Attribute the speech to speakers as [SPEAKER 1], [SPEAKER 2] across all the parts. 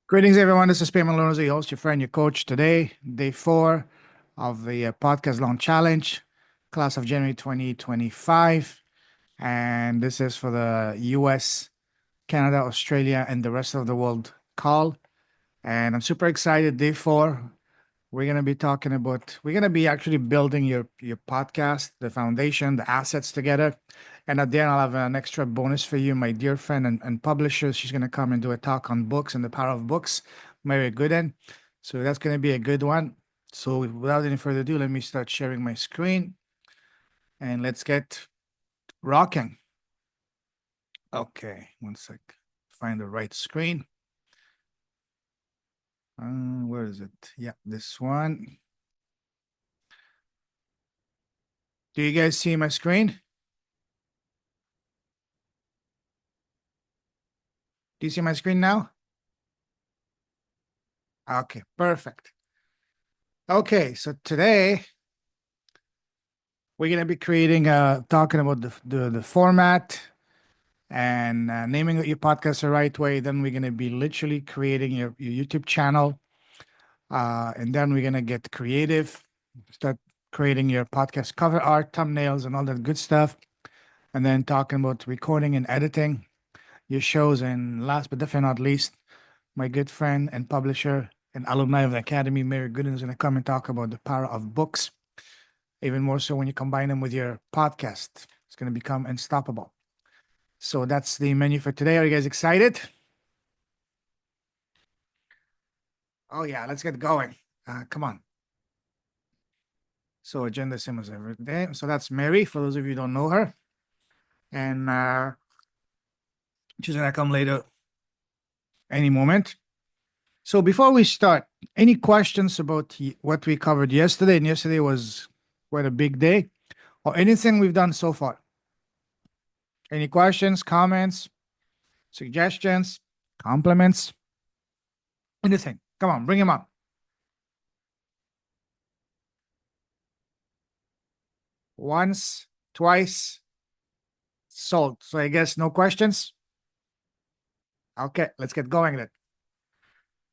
[SPEAKER 1] Greetings, everyone. This is Payment Lorenzo, your host, your friend, your coach. Today, day 4 of the podcast launch challenge, class of January 2025. And this is for the US, Canada, Australia, and the rest of the world call. And I'm super excited. Day 4, we're going to be actually building your podcast, the foundation, the assets together. And at the end, I'll have an extra bonus for you, my dear friend and publisher. She's going to come and do a talk on books and the power of books, Mary Gooden. So that's going to be a good one. So without any further ado, let me start sharing my screen and let's get rocking. Okay, one sec. Find the right screen. Where is it? Yeah, this one. Do you guys see my screen? Do you see my screen now? Okay, perfect. Okay, so today we're gonna be talking about the format and naming your podcast the right way. Then we're gonna be literally creating your YouTube channel, and then we're gonna get creative, start creating your podcast cover art, thumbnails, and all that good stuff. And then talking about recording and editing your shows. And last but definitely not least, my good friend and publisher and alumni of the Academy, Mary Gooden, is going to come and talk about the power of books, even more so when you combine them with your podcast. It's going to become unstoppable. So that's the menu for today. Are you guys excited? Oh, yeah, let's get going. Come on. So, agenda same as every day. So, that's Mary, for those of you who don't know her. And she's going to come later any moment. So, before we start, any questions about what we covered yesterday? And yesterday was quite a big day, or anything we've done so far? Any questions, comments, suggestions, compliments, anything? Come on, bring them up. Once, twice, sold. So I guess no questions. Okay, let's get going then.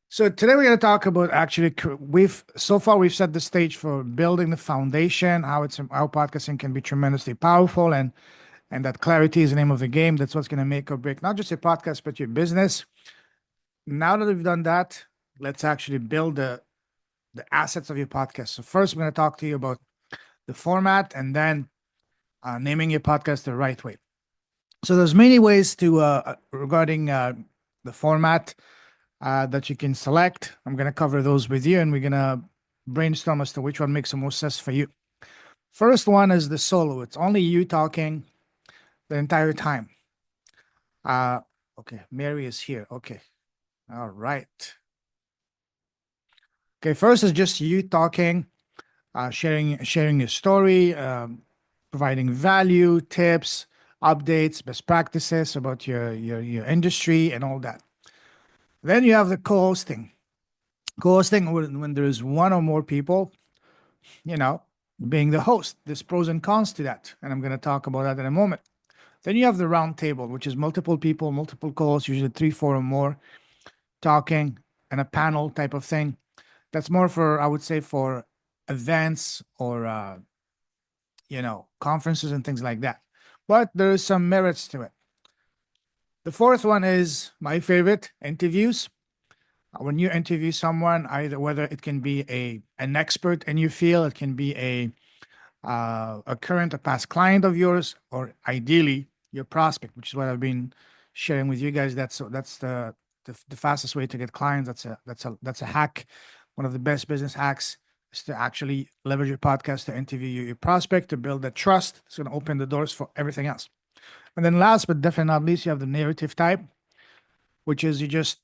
[SPEAKER 1] So today we're going to talk about actually we've set the stage for building the foundation, how podcasting can be tremendously powerful, and that clarity is the name of the game. That's what's going to make or break not just your podcast but your business. Now that we've done that, let's actually build the assets of your podcast. So first, we're going to talk to you about the format and then naming your podcast the right way. So there's many ways to regarding the format that you can select. I'm going to cover those with you, and we're going to brainstorm as to which one makes the most sense for you. First one is the solo. It's only you talking the entire time. Okay, Mary is here. Okay, all right. Okay, first is just you talking, sharing your story, providing value, tips, updates, best practices about your industry and all that. Then you have the co-hosting. Co-hosting when there is one or more people, you know, being the host. There's pros and cons to that, and I'm going to talk about that in a moment. Then you have the round table, which is multiple people, multiple co-hosts, usually 3, 4 or more, talking, and a panel type of thing. That's more for, I would say, for events or conferences and things like that. But there is some merits to it. The fourth one is my favorite, interviews. When you interview someone, either whether it can be an expert in your field, it can be a current or past client of yours, or ideally your prospect, which is what I've been sharing with you guys. That's the fastest way to get clients. That's a hack. One of the best business hacks is to actually leverage your podcast to interview your prospect, to build that trust. It's going to open the doors for everything else. And then last but definitely not least, you have the narrative type, which is you just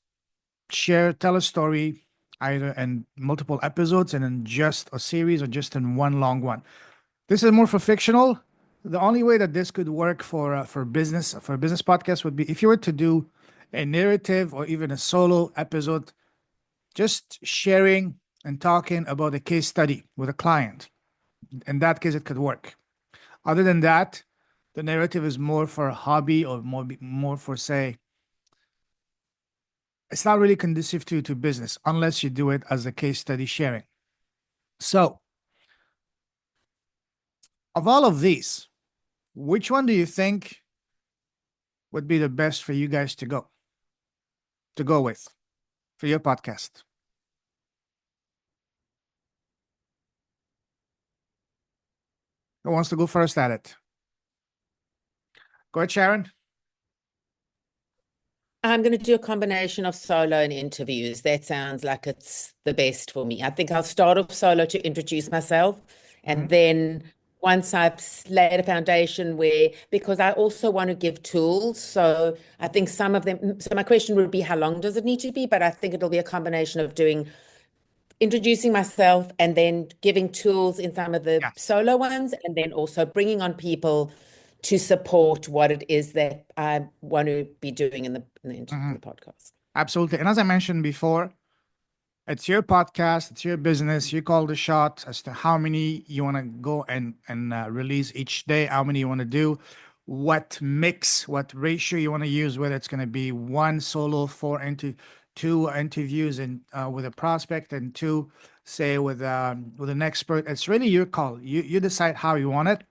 [SPEAKER 1] tell a story either in multiple episodes and in just a series or just in one long one. This is more for fictional. The only way that this could work for a business podcast would be if you were to do a narrative or even a solo episode, just sharing and talking about a case study with a client. In that case, it could work. Other than that, the narrative is more for a hobby or more for, say, it's not really conducive to business unless you do it as a case study sharing. So, of all of these, which one do you think would be the best for you guys to go with for your podcast? Who wants to go first at it? Go ahead, Sharon.
[SPEAKER 2] I'm going to do a combination of solo and interviews. That sounds like it's the best for me. I think I'll start off solo to introduce myself. And then once I've laid a foundation because I also want to give tools. So I think some of them, so my question would be, how long does it need to be? But I think it'll be a combination of introducing myself and then giving tools in some of the solo ones, and then also bringing on people to support what it is that I want to be doing in the podcast.
[SPEAKER 1] Absolutely. And as I mentioned before, it's your podcast, it's your business. You call the shot as to how many you want to go and release each day, how many you want to do, what mix, what ratio you want to use, whether it's going to be one solo, two interviews and with a prospect, and two, say, with an expert. It's really your call. You decide how you want it.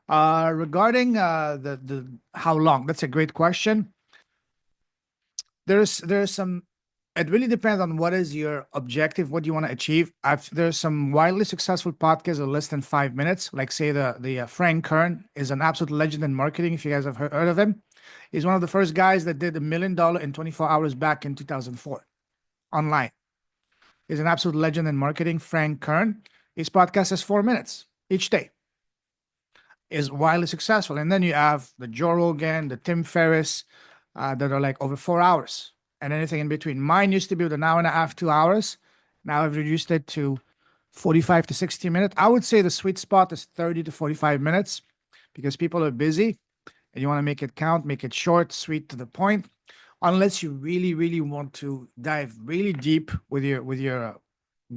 [SPEAKER 1] Regarding the how long, that's a great question. There's some. It really depends on what is your objective, what you want to achieve. There's some wildly successful podcasts of less than 5 minutes, like say the Frank Kern is an absolute legend in marketing. If you guys have heard of him, he's one of the first guys that did $1 million in 24 hours back in 2004 online. He's an absolute legend in marketing. Frank Kern. His podcast is 4 minutes each day. Is wildly successful. And then you have the Joe Rogan, the Tim Ferriss, that are like over 4 hours, and anything in between. Mine used to be with an hour and a half, 2 hours. Now I've reduced it to 45 to 60 minutes. I would say the sweet spot is 30 to 45 minutes because people are busy and you want to make it count, make it short, sweet, to the point. Unless you really, really want to dive really deep with your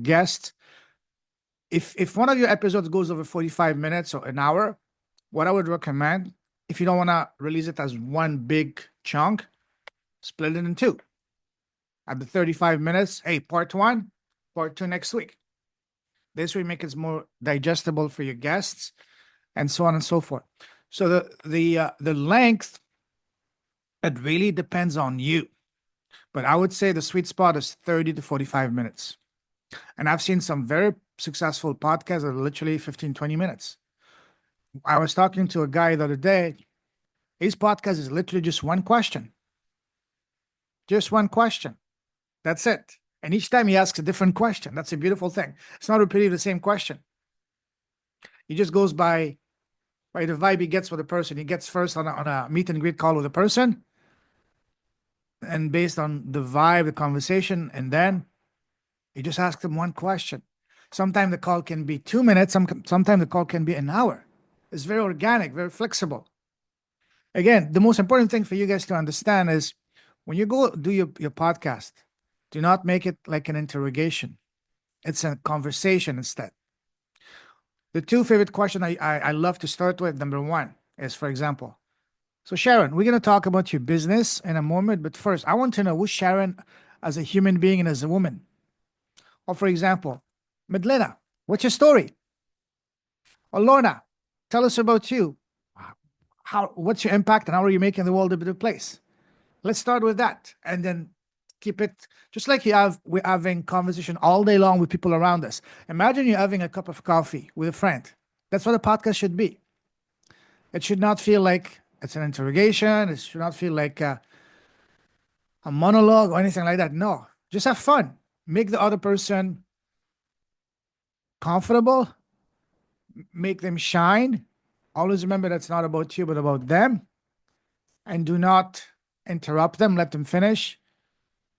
[SPEAKER 1] guest. If one of your episodes goes over 45 minutes or an hour, what I would recommend, if you don't want to release it as one big chunk, split it in two. At the 35 minutes, hey, part one, part two next week. This way, make it more digestible for your guests, and so on and so forth. So the length, it really depends on you. But I would say the sweet spot is 30 to 45 minutes. And I've seen some very successful podcasts that are literally 15, 20 minutes. I was talking to a guy the other day. His podcast is literally just one question. Just one question. That's it. And each time he asks a different question. That's a beautiful thing. It's not repeating the same question. He just goes by the vibe he gets with a person. He gets first on a meet and greet call with a person. And based on the vibe, the conversation, and then he just asks them one question. Sometimes the call can be 2 minutes. Sometimes the call can be an hour. It's very organic, very flexible. Again, the most important thing for you guys to understand is when you go do your podcast, do not make it like an interrogation. It's a conversation instead. The two favorite questions I love to start with, number one, is, for example, so Sharon, we're going to talk about your business in a moment, but first, I want to know who's Sharon as a human being and as a woman. Or for example, Madlena, what's your story? Or Lorna, tell us about you. What's your impact and how are you making the world a better place? Let's start with that, and then keep it just like we're having conversation all day long with people around us. Imagine you're having a cup of coffee with a friend. That's what a podcast should be. It should not feel like it's an interrogation. It should not feel like a monologue or anything like that. No, just have fun. Make the other person comfortable. Make them shine. Always remember that's not about you, but about them. And do not interrupt them. Let them finish.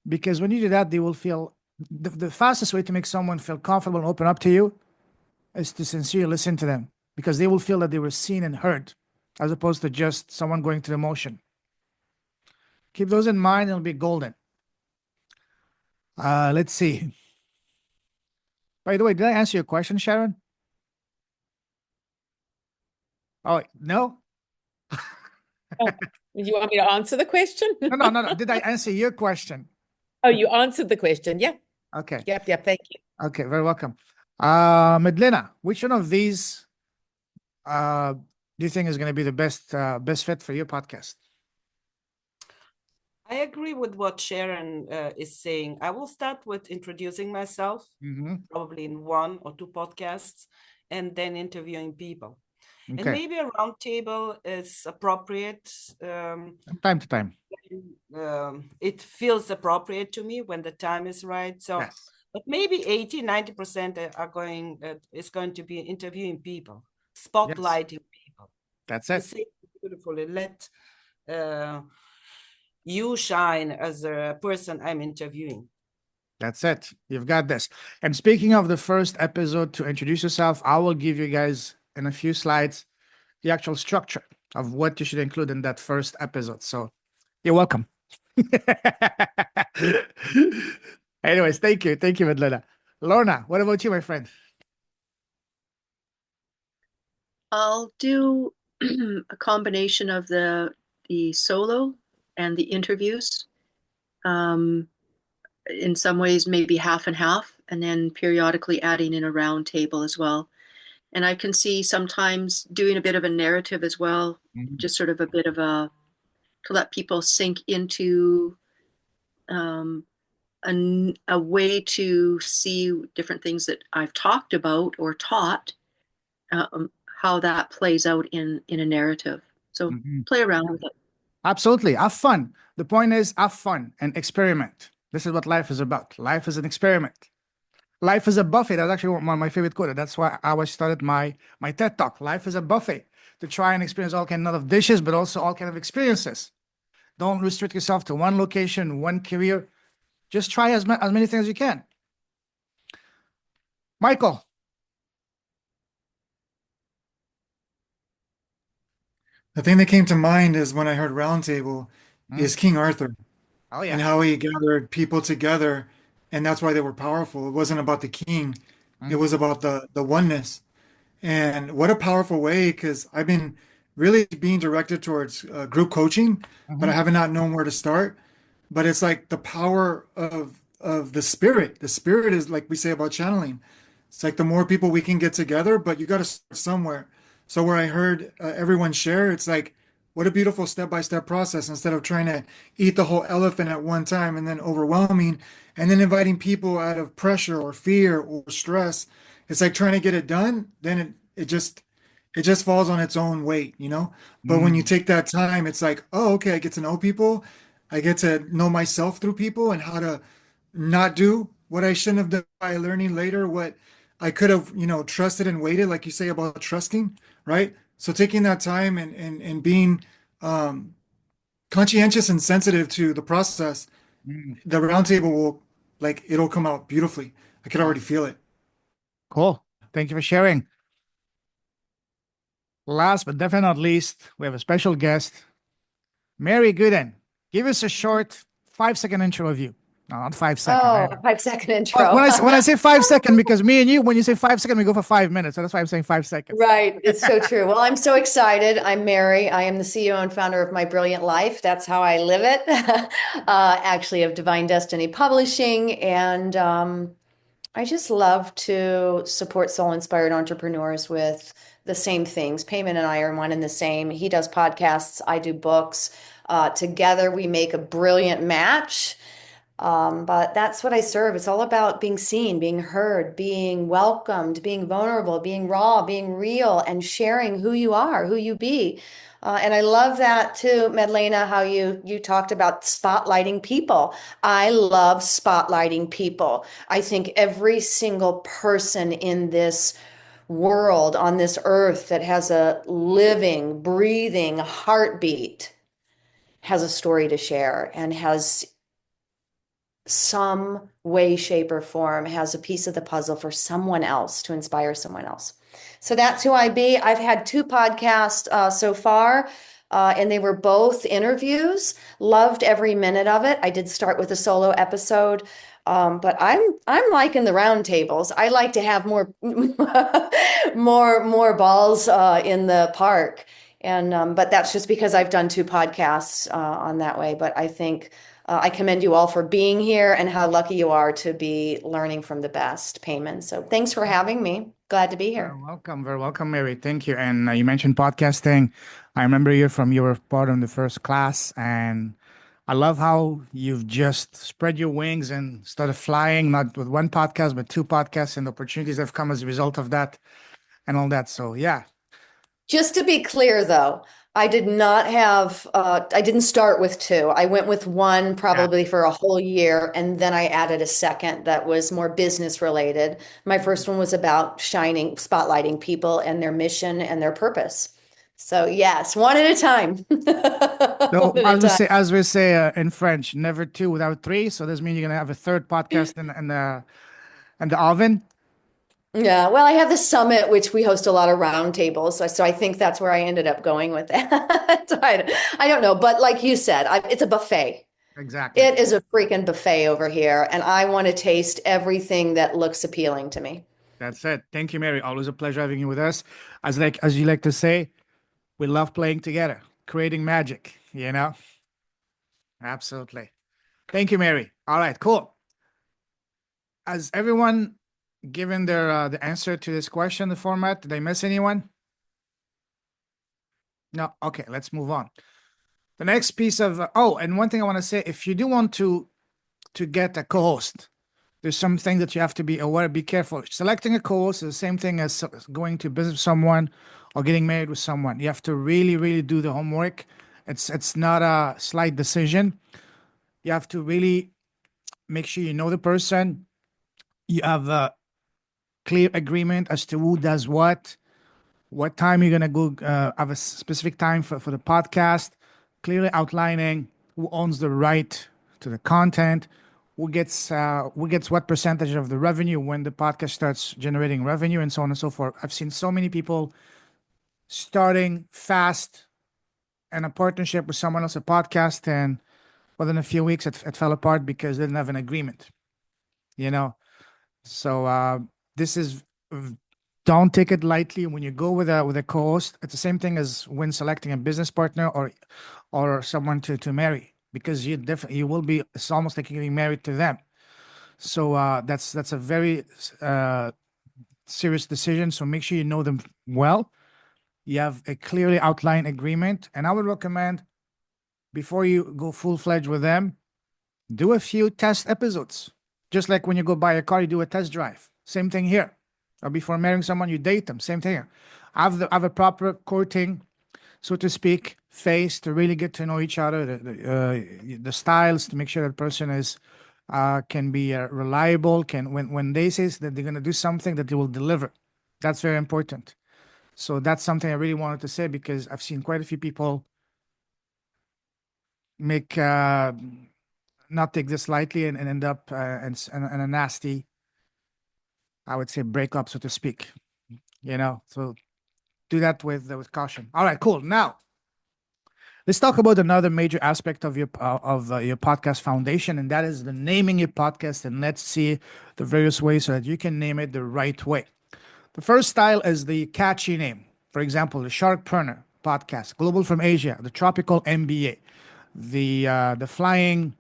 [SPEAKER 1] Because when you do that, they will feel the fastest way to make someone feel comfortable and open up to you is to sincerely listen to them, because they will feel that they were seen and heard as opposed to just someone going through emotion. Keep those in mind, it'll be golden. Let's see. By the way, did I answer your question, Sharon? Oh, no?
[SPEAKER 2] Oh, you want me to answer the question?
[SPEAKER 1] No. Did I answer your question?
[SPEAKER 2] Oh, you answered the question. Yeah.
[SPEAKER 1] Okay.
[SPEAKER 2] Yep. Thank you.
[SPEAKER 1] Okay. Very welcome. Medlina, which one of these do you think is going to be the best fit for your podcast?
[SPEAKER 3] I agree with what Sharon is saying. I will start with introducing myself, probably in 1 or 2 podcasts, and then interviewing people. And
[SPEAKER 1] Okay.
[SPEAKER 3] maybe a round table is appropriate.
[SPEAKER 1] From time to time.
[SPEAKER 3] It feels appropriate to me when the time is right. So,
[SPEAKER 1] Yes.
[SPEAKER 3] but maybe 80-90% is going to be interviewing people, spotlighting people.
[SPEAKER 1] That's
[SPEAKER 3] You
[SPEAKER 1] it.
[SPEAKER 3] say it beautifully. Let you shine as a person I'm interviewing.
[SPEAKER 1] That's it. You've got this. And speaking of the first episode, to introduce yourself, I will give you guys in a few slides the actual structure of what you should include in that first episode. So you're welcome. Anyways, thank you. Thank you, Madlena. Lorna, what about you, my friend?
[SPEAKER 4] I'll do a combination of the solo and the interviews. In some ways, maybe half and half, and then periodically adding in a round table as well. And I can see sometimes doing a bit of a narrative as well, just sort of a bit of to let people sink into a way to see different things that I've talked about or taught, how that plays out in a narrative. So play around with it.
[SPEAKER 1] Absolutely. Have fun. The point is, have fun and experiment. This is what life is about. Life is an experiment. Life is a buffet. That's actually one of my favorite quotes. That's why I started my TED Talk. Life is a buffet to try and experience all kind of dishes, but also all kind of experiences. Don't restrict yourself to one location, one career. Just try as many things as you can. Michael.
[SPEAKER 5] The thing that came to mind is when I heard Roundtable is King Arthur
[SPEAKER 1] Oh,
[SPEAKER 5] and
[SPEAKER 1] yeah.
[SPEAKER 5] how he gathered people together, and that's why they were powerful. It wasn't about the king, it was about the oneness. And what a powerful way, because I've been really being directed towards group coaching, but I haven't not known where to start. But it's like the power of the spirit. The spirit is like we say about channeling. It's like the more people we can get together, but you got to start somewhere. So where I heard everyone share, it's like what a beautiful step-by-step process instead of trying to eat the whole elephant at one time and then overwhelming and then inviting people out of pressure or fear or stress. It's like trying to get it done, then it just falls on its own weight, you know? But when you take that time, it's like, oh, okay, I get to know people. I get to know myself through people and how to not do what I shouldn't have done by learning later what I could have, trusted and waited, like you say about trusting, right? So taking that time and being conscientious and sensitive to the process, the roundtable will, like, it'll come out beautifully. I could already feel it.
[SPEAKER 1] Cool. Thank you for sharing. Last but definitely not least, we have a special guest, Mary Gooden. Give us a short 5-second intro of you. No, not 5 seconds.
[SPEAKER 6] Oh, 5-second intro.
[SPEAKER 1] When I say 5 seconds, because me and you, when you say 5 seconds, we go for 5 minutes. So that's why I'm saying 5 seconds.
[SPEAKER 6] Right. It's so true. Well, I'm so excited. I'm Mary. I am the CEO and founder of My Brilliant Life. That's how I live it. Actually, of Divine Destiny Publishing. And I just love to support soul-inspired entrepreneurs with the same things. Payman and I are one and the same. He does podcasts. I do books. Together, we make a brilliant match. But that's what I serve. It's all about being seen, being heard, being welcomed, being vulnerable, being raw, being real, and sharing who you are, who you be. And I love that too, Madlena, how you talked about spotlighting people. I love spotlighting people. I think every single person in this world, on this earth, that has a living, breathing heartbeat has a story to share and has some way, shape, or form, has a piece of the puzzle for someone else, to inspire someone else. So that's who I be. I've had 2 podcasts so far, and they were both interviews. Loved every minute of it. I did start with a solo episode, but I'm liking the round tables. I like to have more more balls in the park. And but that's just because I've done 2 podcasts on that way. But I think I commend you all for being here and how lucky you are to be learning from the best, Payman. So thanks for having me. Glad to be here.
[SPEAKER 1] Very welcome, Mary. Thank you. And you mentioned podcasting. I remember you were part of the first class, and I love how you've just spread your wings and started flying, not with one podcast, but two podcasts, and opportunities have come as a result of that and all that. So, yeah.
[SPEAKER 6] Just to be clear, though, I didn't start with two. I went with one probably for a whole year, and then I added a second that was more business related. My first one was about spotlighting people and their mission and their purpose. So yes, one at a time.
[SPEAKER 1] So,
[SPEAKER 6] One at a time.
[SPEAKER 1] as we say in French, never two without three. So this means you're gonna have a third podcast in the oven.
[SPEAKER 6] Yeah, well, I have the summit, which we host a lot of roundtables. So I think that's where I ended up going with that. I don't know. But like you said, it's a buffet.
[SPEAKER 1] Exactly.
[SPEAKER 6] It is a freaking buffet over here. And I want to taste everything that looks appealing to me.
[SPEAKER 1] That's it. Thank you, Mary. Always a pleasure having you with us. As you like to say, we love playing together, creating magic, you know? Absolutely. Thank you, Mary. All right, cool. Has everyone given their the answer to this question, the format? Did I miss anyone? No. Okay, let's move on. The next piece of and one thing I want to say, if you do want to get a co-host, there's something that you have to be aware, be careful. Selecting a co-host is the same thing as going to visit someone or getting married with someone. You have to really, really do the homework. It's not a slight decision. You have to really make sure you know the person. You have a clear agreement as to who does what time you're gonna go, have a specific time for the podcast, clearly outlining who owns the right to the content, who gets what percentage of the revenue when the podcast starts generating revenue, and so on and so forth. I've seen so many people starting fast in a partnership with someone else, a podcast, and within a few weeks it fell apart because they didn't have an agreement, you know. So this is, don't take it lightly when you go with a co-host. It's the same thing as when selecting a business partner or someone to marry, because you will be, it's almost like you're getting married to them. So that's a very serious decision. So make sure you know them well. You have a clearly outlined agreement, and I would recommend, before you go full-fledged with them, do a few test episodes. Just like when you go buy a car, you do a test drive. Same thing here. Or before marrying someone, you date them. Same thing here. Have a proper courting, so to speak, phase to really get to know each other. The styles, to make sure that person is can be reliable. When they say that they're gonna do something, that they will deliver. That's very important. So that's something I really wanted to say, because I've seen quite a few people make not take this lightly and end up in a nasty, I would say, breakup, so to speak. You know, so do that with caution. All right, cool. Now, let's talk about another major aspect of your podcast foundation, and that is the naming your podcast. And let's see the various ways so that you can name it the right way. The first style is the catchy name. For example, the Sharkpreneur podcast, Global from Asia, the Tropical MBA, the Flying.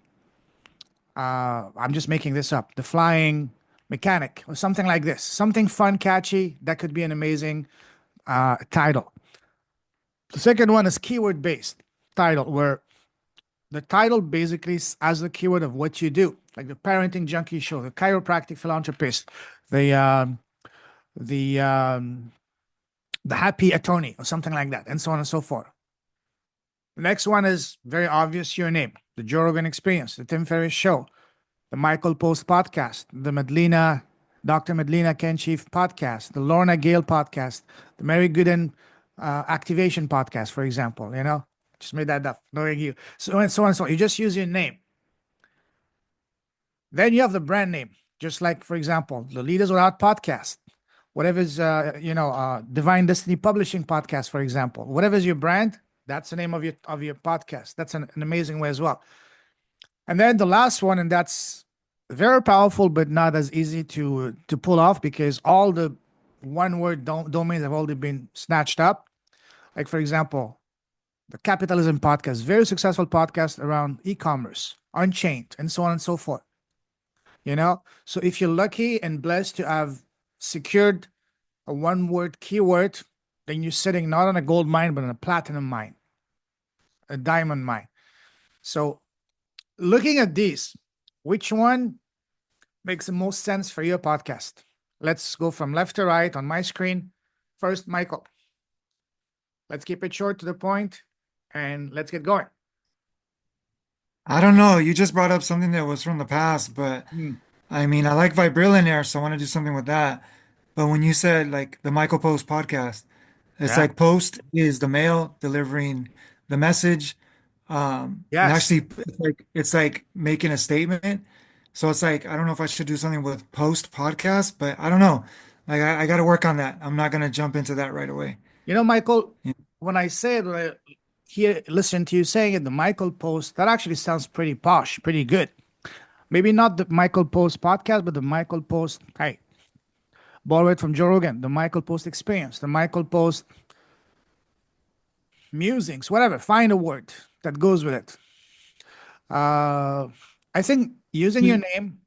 [SPEAKER 1] I'm just making this up. The Flying Mechanic, or something like this. Something fun, catchy. That could be an amazing title. The second one is keyword-based title, where the title basically has the keyword of what you do, like the Parenting Junkie Show, the Chiropractic Philanthropist, the Happy Attorney, or something like that, and so on and so forth. The next one is very obvious, your name: the Joe Rogan Experience, the Tim Ferriss Show, the Michael Post Podcast, the Dr. Medlina Ken Chief Podcast, the Lorna Gale Podcast, the Mary Gooden Activation Podcast, for example. You know, just made that up, knowing you. So and so on and so on. You just use your name. Then you have the brand name, just like, for example, the Leaders Without Podcast, whatever is, Divine Destiny Publishing Podcast, for example. Whatever is your brand, that's the name of your podcast. That's an amazing way as well. And then the last one, and that's very powerful, but not as easy to pull off, because all the one-word domains have already been snatched up. Like, for example, the Capitalism Podcast, very successful podcast around e-commerce, Unchained, and so on and so forth. You know, so if you're lucky and blessed to have secured a one-word keyword, then you're sitting not on a gold mine, but on a platinum mine, a diamond mine. So looking at these, which one makes the most sense for your podcast? Let's go from left to right on my screen. First, Michael. Let's keep it short to the point and let's get going.
[SPEAKER 5] I don't know. You just brought up something that was from the past, but I mean, I like Vibrillionaire, so I want to do something with that. But when you said like the Michael Post podcast, it's
[SPEAKER 1] Yeah.
[SPEAKER 5] like Post is the mail delivering the message. And
[SPEAKER 1] Yes.
[SPEAKER 5] actually, it's like making a statement. So it's like I don't know if I should do something with Post podcast, but I don't know. Like I got to work on that. I'm not gonna jump into that right away.
[SPEAKER 1] You know, Michael,
[SPEAKER 5] Yeah.
[SPEAKER 1] when I say it, here, listen to you saying it, the Michael Post, that actually sounds pretty posh, pretty good. Maybe not the Michael Post podcast, but the Michael Post, hey, borrow it from Joe Rogan, the Michael Post experience, the Michael Post musings, whatever. Find a word that goes with it. I think using your name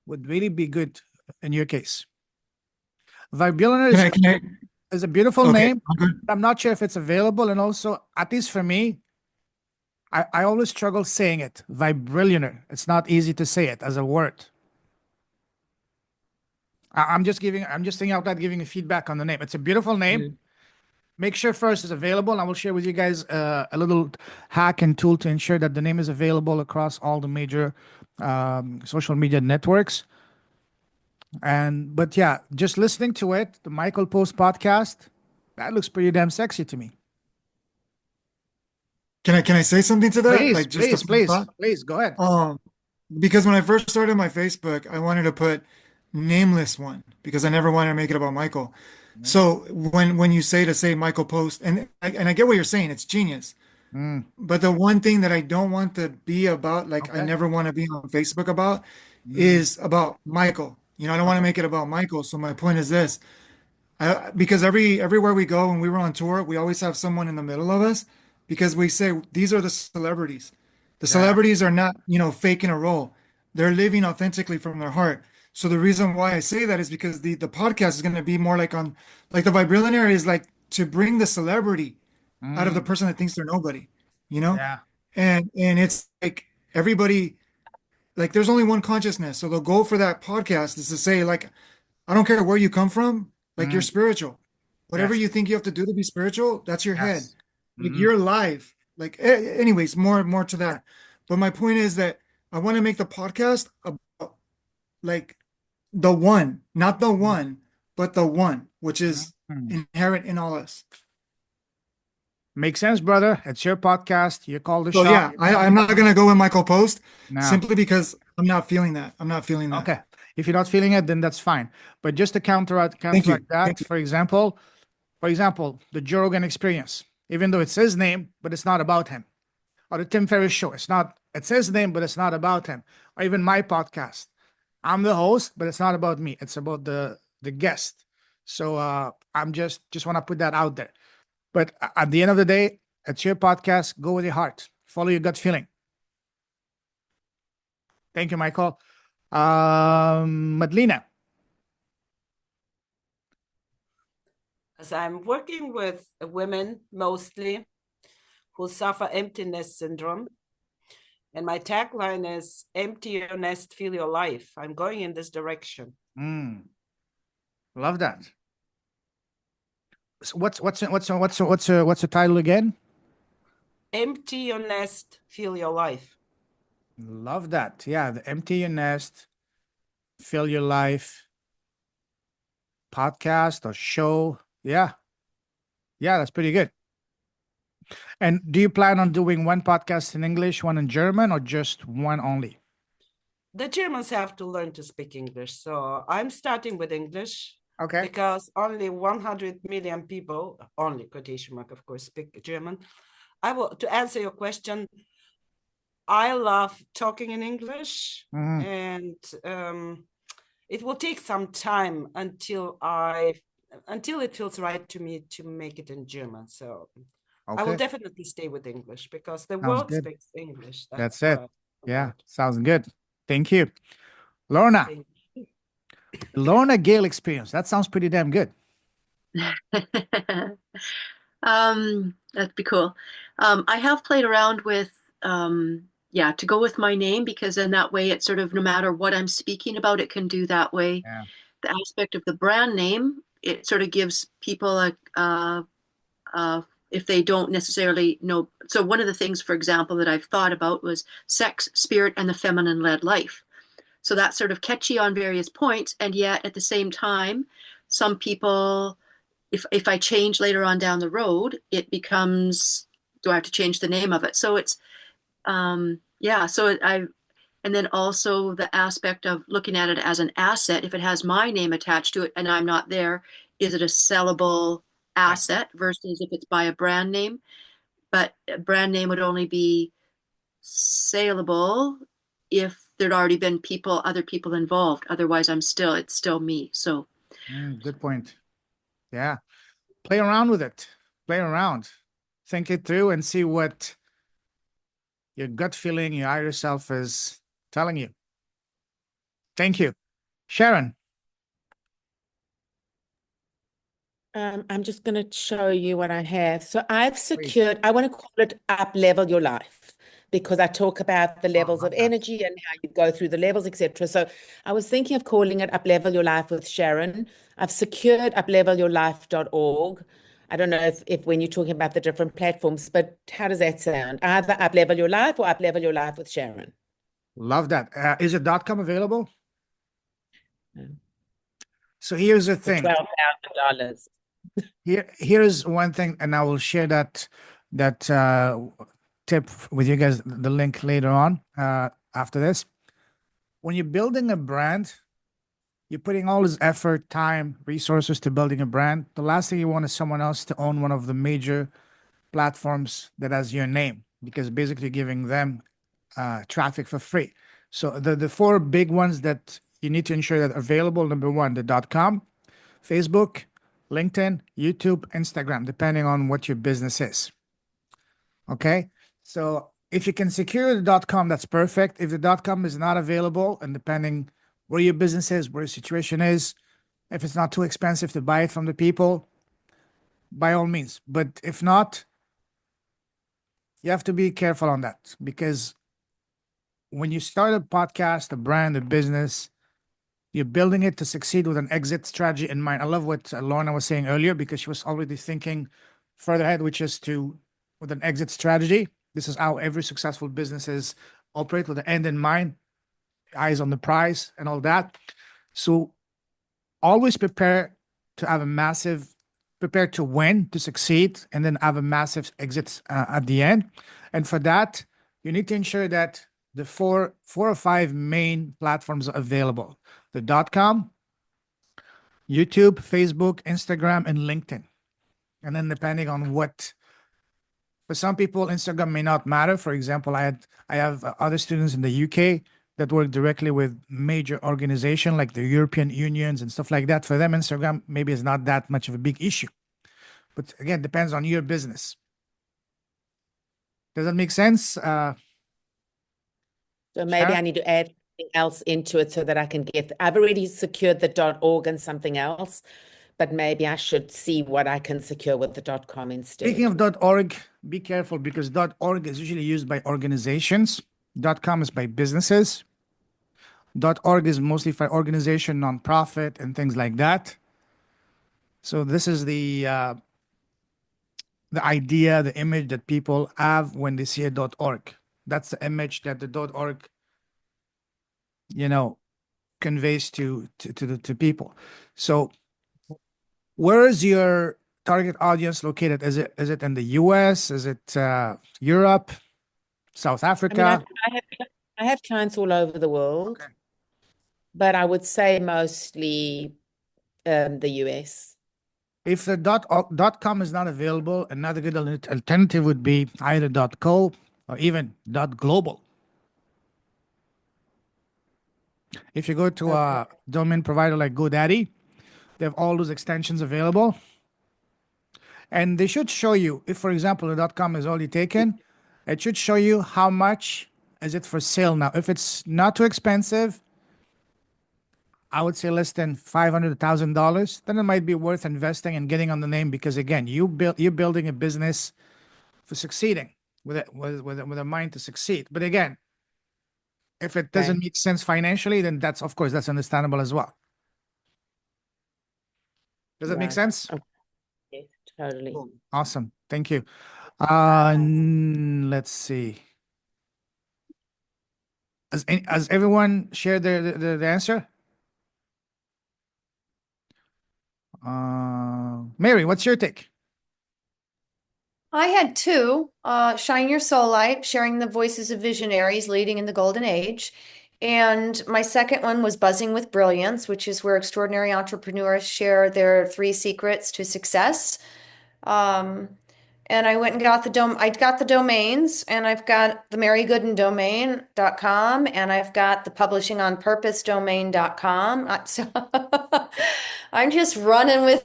[SPEAKER 1] would really be good in your case. Vibrillionaire
[SPEAKER 5] Can I?
[SPEAKER 1] is a beautiful
[SPEAKER 5] Okay,
[SPEAKER 1] name.
[SPEAKER 5] I'm good.
[SPEAKER 1] I'm not sure if it's available. And also, at least for me, I always struggle saying it. Vibrillionaire. It's not easy to say it as a word. I'm just thinking out loud, giving you feedback on the name. It's a beautiful name. Make sure first it's available. I will share with you guys a little hack and tool to ensure that the name is available across all the major social media networks. But yeah, just listening to it, the Michael Post podcast, that looks pretty damn sexy to me.
[SPEAKER 5] Can I say something to that?
[SPEAKER 1] Please,
[SPEAKER 5] Like just a thought?
[SPEAKER 1] please, go ahead.
[SPEAKER 5] Because when I first started my Facebook, I wanted to put nameless one because I never wanted to make it about Michael. So when you say Michael Post, and I get what you're saying, it's genius. But the one thing that I don't want to be about, like I
[SPEAKER 1] Okay.
[SPEAKER 5] never want to be on Facebook about, is about Michael. You know, I don't want to make it about Michael. So my point is this. Because everywhere we go when we were on tour, we always have someone in the middle of us because we say these are the celebrities. The
[SPEAKER 1] Yeah.
[SPEAKER 5] celebrities are not, faking a role. They're living authentically from their heart. So the reason why I say that is because the podcast is going to be more like like the Vibrillionaire is like to bring the celebrity out of the person that thinks they're nobody, you know?
[SPEAKER 1] Yeah.
[SPEAKER 5] And it's like everybody, like there's only one consciousness. So the goal for that podcast is to say like, I don't care where you come from, like you're spiritual. Whatever
[SPEAKER 1] Yes.
[SPEAKER 5] you think you have to do to be spiritual, that's your head.
[SPEAKER 1] Yes.
[SPEAKER 5] Like your life. Like anyways, more to that. But my point is that I want to make the podcast about like the one, not the one, but the one, which is inherent in all us.
[SPEAKER 1] Makes sense, brother. It's your podcast. You call the
[SPEAKER 5] So
[SPEAKER 1] shot.
[SPEAKER 5] yeah, I'm not gonna go with Michael Post
[SPEAKER 1] No.
[SPEAKER 5] simply because I'm not feeling that. I'm not feeling that.
[SPEAKER 1] Okay. If you're not feeling it, then that's fine. But just to counteract
[SPEAKER 5] Thank you.
[SPEAKER 1] that, for example, the Joe Rogan experience, even though it's his name, but it's not about him. Or the Tim Ferriss show, it's his name, but it's not about him. Or even my podcast. I'm the host, but it's not about me. It's about the guest. So I'm just want to put that out there. But at the end of the day, it's your podcast. Go with your heart. Follow your gut feeling. Thank you, Michael. Madlina.
[SPEAKER 3] As I'm working with women mostly who suffer emptiness syndrome. And my tagline is empty your nest, feel your life. I'm going in this direction.
[SPEAKER 1] Love that. So what's the title again?
[SPEAKER 3] Empty your nest, feel your life.
[SPEAKER 1] Love that. Yeah, the empty your nest, fill your life podcast or show. Yeah, that's pretty good. And do you plan on doing one podcast in English, one in German, or just one only?
[SPEAKER 3] The Germans have to learn to speak English. So I'm starting with English.
[SPEAKER 1] Okay.
[SPEAKER 3] Because only 100 million people, only quotation mark, of course, speak German. To answer your question, I love talking in English, and it will take some time until it feels right to me to make it in German. So I will
[SPEAKER 1] Okay,
[SPEAKER 3] definitely stay with English because the
[SPEAKER 1] sounds
[SPEAKER 3] world
[SPEAKER 1] good.
[SPEAKER 3] speaks English.
[SPEAKER 1] That's
[SPEAKER 3] what
[SPEAKER 1] it.
[SPEAKER 3] I
[SPEAKER 1] Yeah,
[SPEAKER 3] about.
[SPEAKER 1] sounds good. Thank you. Lorna,
[SPEAKER 3] Thank you.
[SPEAKER 1] Lorna Gale experience. That sounds pretty damn good.
[SPEAKER 4] That'd be cool. I have played around with, yeah, to go with my name because then that way it's sort of no matter what I'm speaking about, it can do that way.
[SPEAKER 1] Yeah.
[SPEAKER 4] The aspect of the brand name, it sort of gives people if they don't necessarily know. So one of the things, for example, that I've thought about was sex, spirit, and the feminine-led life. So that's sort of catchy on various points, and yet at the same time, some people, if I change later on down the road, it becomes, do I have to change the name of it? So it's yeah. So I and then also the aspect of looking at it as an asset. If it has my name attached to it and I'm not there, is it a sellable
[SPEAKER 1] Yeah.
[SPEAKER 4] asset versus if it's by a brand name? But a brand name would only be saleable if there'd already been other people involved. Otherwise, it's still me. So
[SPEAKER 1] Good point. Yeah. Play around with it. Play around. Think it through and see what your gut feeling, your higher self is telling you. Thank you. Sharon.
[SPEAKER 2] I'm just going to show you what I have. So I've
[SPEAKER 1] Please.
[SPEAKER 2] secured, I want to call it up level your life because I talk about the levels
[SPEAKER 1] love
[SPEAKER 2] of
[SPEAKER 1] that.
[SPEAKER 2] energy and how you go through the levels, etc. So I was thinking of calling it up level your life with Sharon. I've secured uplevelyourlife.org. I don't know if when you're talking about the different platforms, but how does that sound? Either up level your life or up level your life with Sharon.
[SPEAKER 1] Love that. Is it .com available?
[SPEAKER 2] Yeah.
[SPEAKER 1] So here's the
[SPEAKER 2] For
[SPEAKER 1] thing.
[SPEAKER 2] $12,000.
[SPEAKER 1] Here's one thing, and I will share that tip with you guys, the link later on after this. When you're building a brand, you're putting all this effort, time, resources to building a brand. The last thing you want is someone else to own one of the major platforms that has your name, because basically you're giving them traffic for free. So the four big ones that you need to ensure that are available: number one, the .com, Facebook, LinkedIn, YouTube, Instagram, depending on what your business is. Okay. So if you can secure the .com, that's perfect. If the .com is not available, and depending where your business is, where your situation is, if it's not too expensive to buy it from the people, by all means. But if not, you have to be careful on that, because when you start a podcast, a brand, a business, you're building it to succeed with an exit strategy in mind. I love what Lorna was saying earlier, because she was already thinking further ahead, which is with an exit strategy. This is how every successful businesses operate, with the end in mind, eyes on the prize and all that. So always prepare to win, to succeed, and then have a massive exit at the end. And for that, you need to ensure that the four or five main platforms are available: the .com, YouTube, Facebook, Instagram, and LinkedIn. And then depending on for some people, Instagram may not matter. For example, I have other students in the UK that work directly with major organizations like the European Unions and stuff like that. For them, Instagram maybe is not that much of a big issue. But again, depends on your business. Does that make sense?
[SPEAKER 2] So maybe
[SPEAKER 1] Sharon?
[SPEAKER 2] I need to add something else into it so that I can I've already secured the .org and something else, but maybe I should see what I can secure with the .com instead.
[SPEAKER 1] Speaking of .org, be careful, because .org is usually used by organizations. .com is by businesses. .org is mostly for organization, nonprofit, and things like that. So this is the idea, the image that people have when they see a .org. That's the image that the .org, conveys to people. So where is your target audience located? Is it in the US? Is it Europe, South
[SPEAKER 2] I mean,
[SPEAKER 1] Africa?
[SPEAKER 2] I have clients all over the world,
[SPEAKER 1] Okay.
[SPEAKER 2] but I would say mostly the US.
[SPEAKER 1] If the .com is not available, another good alternative would be either .co or even .global. If you go to a domain provider like GoDaddy, they have all those extensions available. And they should show you, if for example the .com is already taken, it should show you how much is it for sale now. If it's not too expensive, I would say less than $500,000, then it might be worth investing and getting on the name, because again, you're building a business for succeeding with a mind to succeed. But again, if it doesn't make sense financially, then that's, of course, that's understandable as well. Does that make
[SPEAKER 2] Right.
[SPEAKER 1] sense?
[SPEAKER 2] Okay. Yes, totally.
[SPEAKER 1] Cool. Awesome. Thank you. Let's see. Has everyone shared the answer? Mary, what's your take?
[SPEAKER 6] I had two, Shine Your Soul Light, sharing the voices of visionaries leading in the golden age. And my second one was Buzzing with Brilliance, which is where extraordinary entrepreneurs share their 3 secrets to success. And I went and got I got the domains, and I've got the marygoodendomain.com, and I've got the publishingonpurposedomain.com. So I'm just running with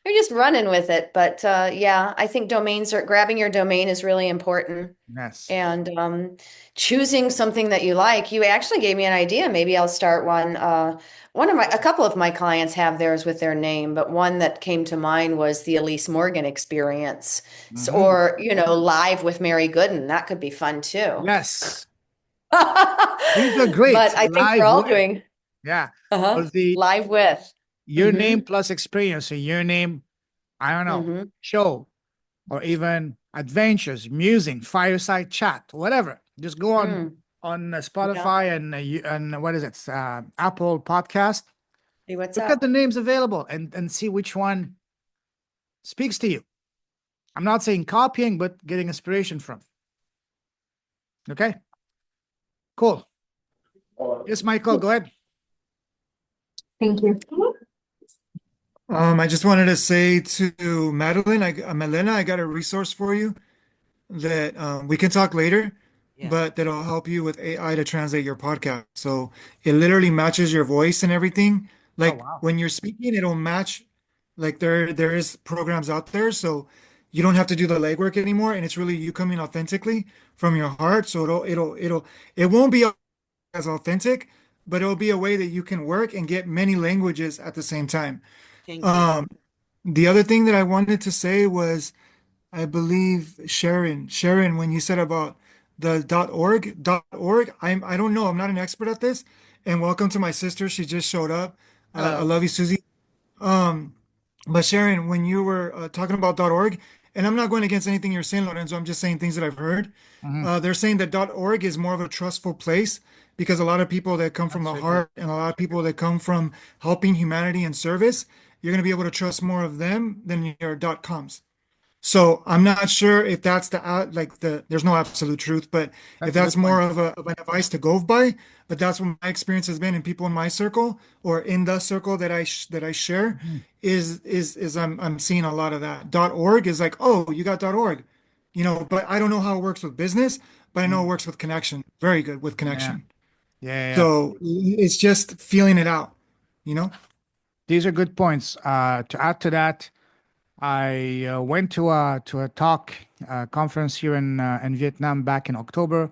[SPEAKER 6] I'm just running with it. But yeah, I think grabbing your domain is really important.
[SPEAKER 1] Yes.
[SPEAKER 6] And choosing something that you like. You actually gave me an idea. Maybe I'll start one. A couple of my clients have theirs with their name, but one that came to mind was the Elise Morgan experience, or Live with Mary Gooden. That could be fun too.
[SPEAKER 1] Yes. These are great.
[SPEAKER 6] But I think we're all doing.
[SPEAKER 1] Yeah.
[SPEAKER 6] Live with
[SPEAKER 1] your name plus experience. So your name, I don't know, show, or even adventures, musing, fireside chat, whatever. Just go on Spotify and what is it? Apple Podcast.
[SPEAKER 6] See what's
[SPEAKER 1] Look
[SPEAKER 6] up.
[SPEAKER 1] at the names available and see which one speaks to you. I'm not saying copying, but getting inspiration from. Okay. Cool. Yes, Michael, go ahead.
[SPEAKER 7] Thank you.
[SPEAKER 5] I just wanted to say to Madeline, Melena, I got a resource for you that we can talk later, but that'll help you with AI to translate your podcast. So it literally matches your voice and everything. Like when you're speaking, it'll match. Like there is programs out there, so you don't have to do the legwork anymore, and it's really you coming authentically from your heart. So it won't be as authentic, but it'll be a way that you can work and get many languages at the same time.
[SPEAKER 3] Thank you.
[SPEAKER 5] The other thing that I wanted to say was, I believe Sharon, when you said about the .org, I don't know, I'm not an expert at this. And welcome to my sister, she just showed up. I love you, Susie. But Sharon, when you were talking about .org, and I'm not going against anything you're saying, Lorenzo, I'm just saying things that I've heard. They're saying that .org is more of a trustful place because a lot of people that come from the heart and a lot of people that come from helping humanity and service, you're going to be able to trust more of them than your .coms. So I'm not sure if that's there's no absolute truth, but if that's more of an advice to go by, but that's what my experience has been in people in my circle or in the circle that I share is I'm seeing a lot of that. .org is like, oh, you got .org, but I don't know how it works with business, but I know it works with connection. Very good with connection.
[SPEAKER 1] Yeah.
[SPEAKER 5] So it's just feeling it out,
[SPEAKER 1] These are good points. To add to that, I went to a talk conference here in Vietnam back in October,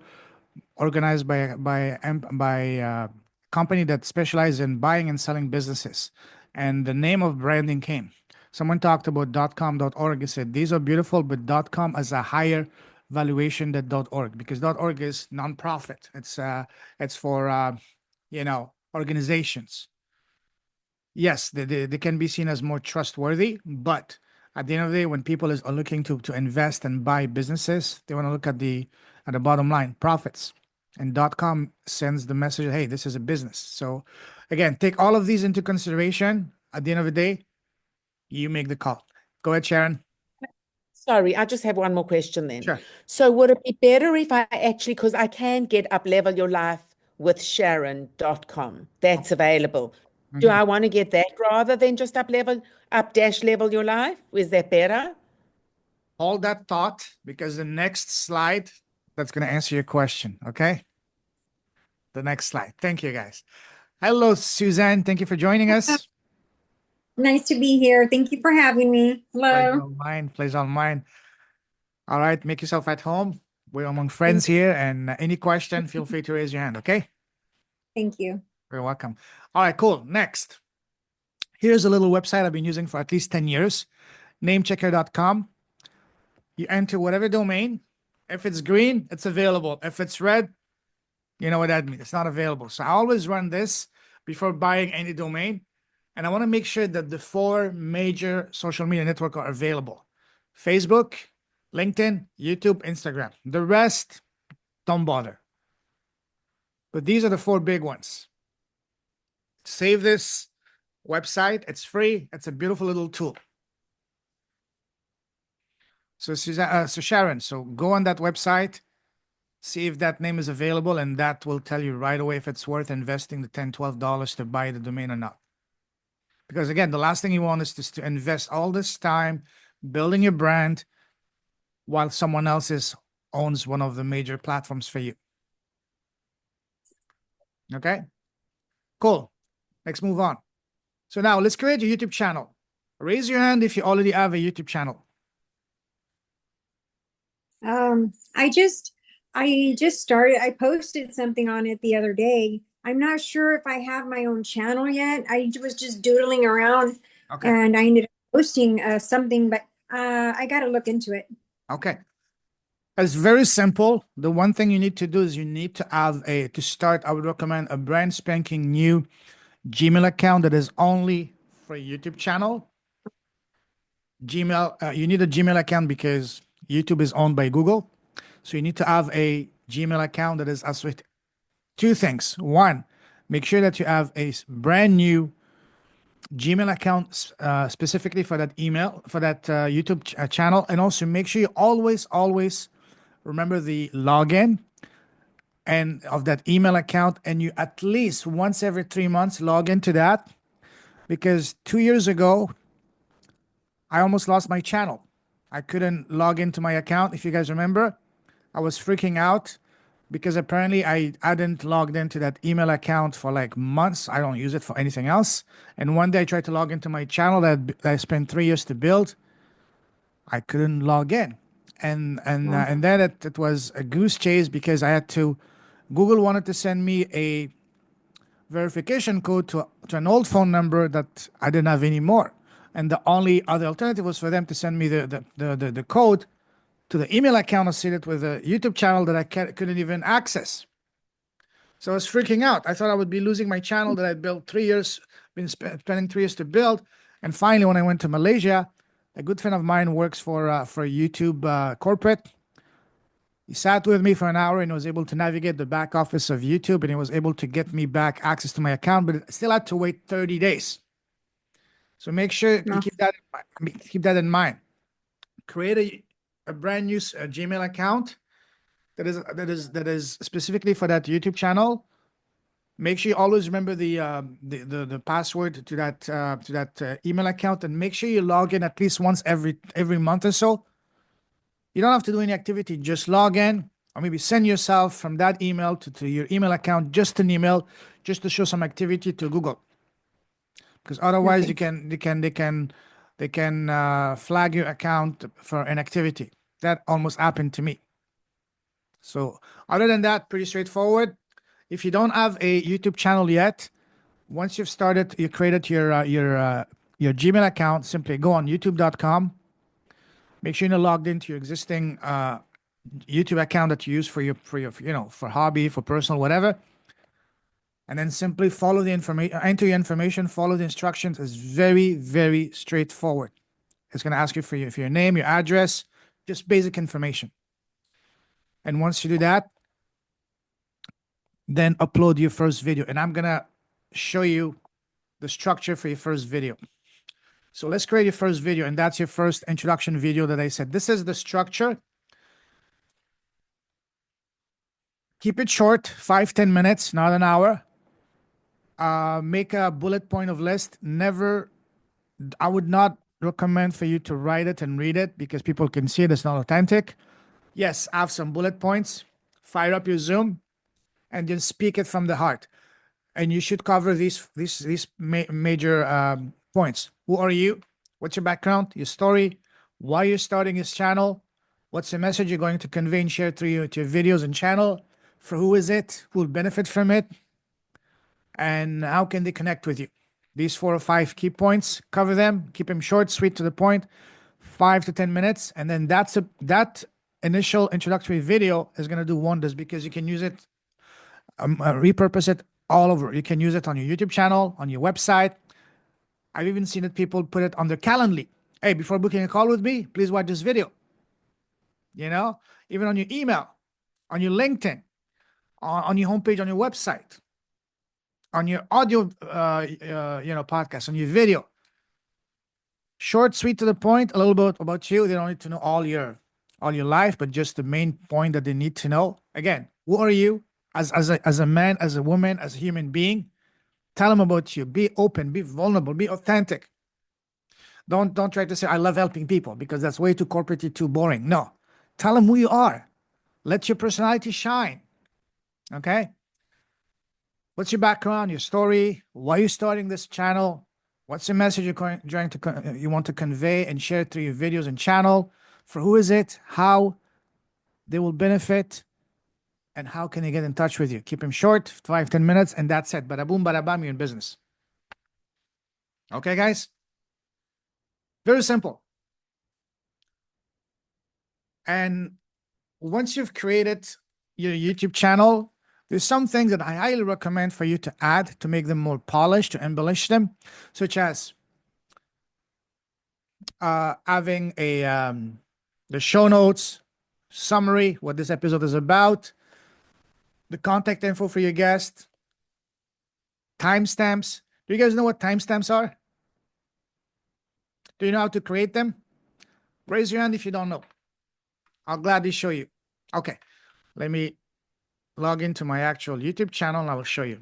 [SPEAKER 1] organized by a company that specializes in buying and selling businesses, and the name of branding came. Someone talked about .com, .org. He said these are beautiful, but .com has a higher valuation than .org, because .org is nonprofit. It's for organizations. Yes, they can be seen as more trustworthy, but at the end of the day, when people are looking to invest and buy businesses, they want to look at the bottom line, profits. And .com sends the message, hey, this is a business. So again, take all of these into consideration. At the end of the day, you make the call. Go ahead, Sharon.
[SPEAKER 2] Sorry, I just have one more question then.
[SPEAKER 1] Sure.
[SPEAKER 2] So would it be better if I actually, because I can get Up Level Your Life with Sharon.com. That's available. Do I want to get that rather than just up dash level your life? Is that better?
[SPEAKER 1] Hold that thought, because the next slide, that's going to answer your question. Okay. The next slide. Thank you, guys. Hello, Suzanne. Thank you for joining us.
[SPEAKER 7] Nice to be here. Thank you for having me.
[SPEAKER 1] Pleasure
[SPEAKER 7] Hello.
[SPEAKER 1] on mine. Pleasure on mine. All right, make yourself at home. We're among friends here, and any question, feel free to raise your hand, okay?
[SPEAKER 7] Thank you.
[SPEAKER 1] You're welcome. All right, cool. Next, here's a little website I've been using for at least 10 years, namechecker.com. You enter whatever domain. If it's green, it's available. If it's red, you know what that means. It's not available. So I always run this before buying any domain. And I want to make sure that the 4 major social media networks are available: Facebook, LinkedIn, YouTube, Instagram. The rest, don't bother. But these are the 4 big ones. Save this website. It's free. It's a beautiful little tool. So, so Sharon, so go on that website, see if that name is available, and that will tell you right away if it's worth investing the $10, $12 to buy the domain or not. Because again, the last thing you want is just to invest all this time building your brand while someone else owns one of the major platforms for you. Okay, cool. Let's move on. So now let's create a YouTube channel. Raise your hand if you already have a YouTube channel.
[SPEAKER 7] I just started. I posted something on it the other day. I'm not sure if I have my own channel yet. I was just doodling around,
[SPEAKER 1] Okay.
[SPEAKER 7] and I ended up posting something, but I got to look into it.
[SPEAKER 1] Okay. It's very simple. The one thing you need to do is you need to have to start, I would recommend a brand spanking new Gmail account that is only for a YouTube channel. Gmail, you need a Gmail account because YouTube is owned by Google. So you need to have a Gmail account that is associated. 2 things. 1, make sure that you have a brand new Gmail account specifically for that email, for that YouTube channel. And also make sure you always remember the login and of that email account, and you at least once every 3 months log into that, because 2 years ago I almost lost my channel. I couldn't log into my account. If you guys remember, I was freaking out because apparently I hadn't logged into that email account for like months. I don't use it for anything else. And one day I tried to log into my channel that I spent 3 years to build. I couldn't log in. And then it was a goose chase because I had to, Google wanted to send me a verification code to an old phone number that I didn't have anymore. And the only other alternative was for them to send me the code to the email account associated with a YouTube channel that I couldn't even access. So I was freaking out. I thought I would be losing my channel that I built 3 years, been spending 3 years to build. And finally, when I went to Malaysia, a good friend of mine works for YouTube corporate. He sat with me for an hour and was able to navigate the back office of YouTube, and he was able to get me back access to my account, but I still had to wait 30 days. So make sure you keep that in mind. Create a brand new Gmail account that is specifically for that YouTube channel. Make sure you always remember the password to that email account, and make sure you log in at least once every month or so. You don't have to do any activity, just log in, or maybe send yourself from that email to your email account just an email, just to show some activity to Google. Because otherwise they can flag your account for inactivity. That almost happened to me. So other than that, pretty straightforward. If you don't have a YouTube channel yet, once you created your Gmail account, simply go on youtube.com. Make sure you're logged into your existing YouTube account that you use for your for hobby, for personal, whatever. And then simply follow the information, enter your information, follow the instructions. It's very, very straightforward. It's going to ask you for your name, your address, just basic information. And once you do that, then upload your first video. And I'm going to show you the structure for your first video. So let's create your first video. And that's your first introduction video that I said. This is the structure. Keep it short, 5-10 minutes, not an hour. Make a bullet point of list. I would not recommend for you to write it and read it because people can see it. It's not authentic. Yes, have some bullet points. Fire up your Zoom and just speak it from the heart. And you should cover these major points. Who are you? What's your background, your story, why you're starting this channel, what's the message you're going to convey and share through your videos and channel, for who is it, who will benefit from it, and how can they connect with you. These 4 or 5 key points, cover them, keep them short, sweet, to the point, 5 to 10 minutes. And then that initial introductory video is going to do wonders, because you can use it, repurpose it all over. You can use it on your YouTube channel, on your website. I've even seen that people put it on their Calendly. Hey, before booking a call with me, please watch this video. You know, even on your email, on your LinkedIn, on your homepage, on your website, on your audio, podcast, on your video. Short, sweet, to the point, a little bit about you. They don't need to know all your life, but just the main point that they need to know. Again, who are you as a man, as a woman, as a human being? Tell them about you. Be open, be vulnerable, be authentic. Don't try to say, I love helping people, because that's way too corporate, too boring. No, tell them who you are. Let your personality shine. Okay? What's your background, your story? Why are you starting this channel? What's the message you want to convey and share through your videos and channel? For who is it? How they will benefit? And how can they get in touch with you? Keep them short, 5-10 minutes, and that's it. Bada boom, bada bam, you're in business. Okay, guys? Very simple. And once you've created your YouTube channel, there's some things that I highly recommend for you to add to make them more polished, to embellish them, such as having the show notes, summary, what this episode is about, the contact info for your guest, timestamps. Do you guys know what timestamps are? Do you know how to create them? Raise your hand if you don't know. I'll gladly show you. Okay, let me log into my actual YouTube channel and I will show you.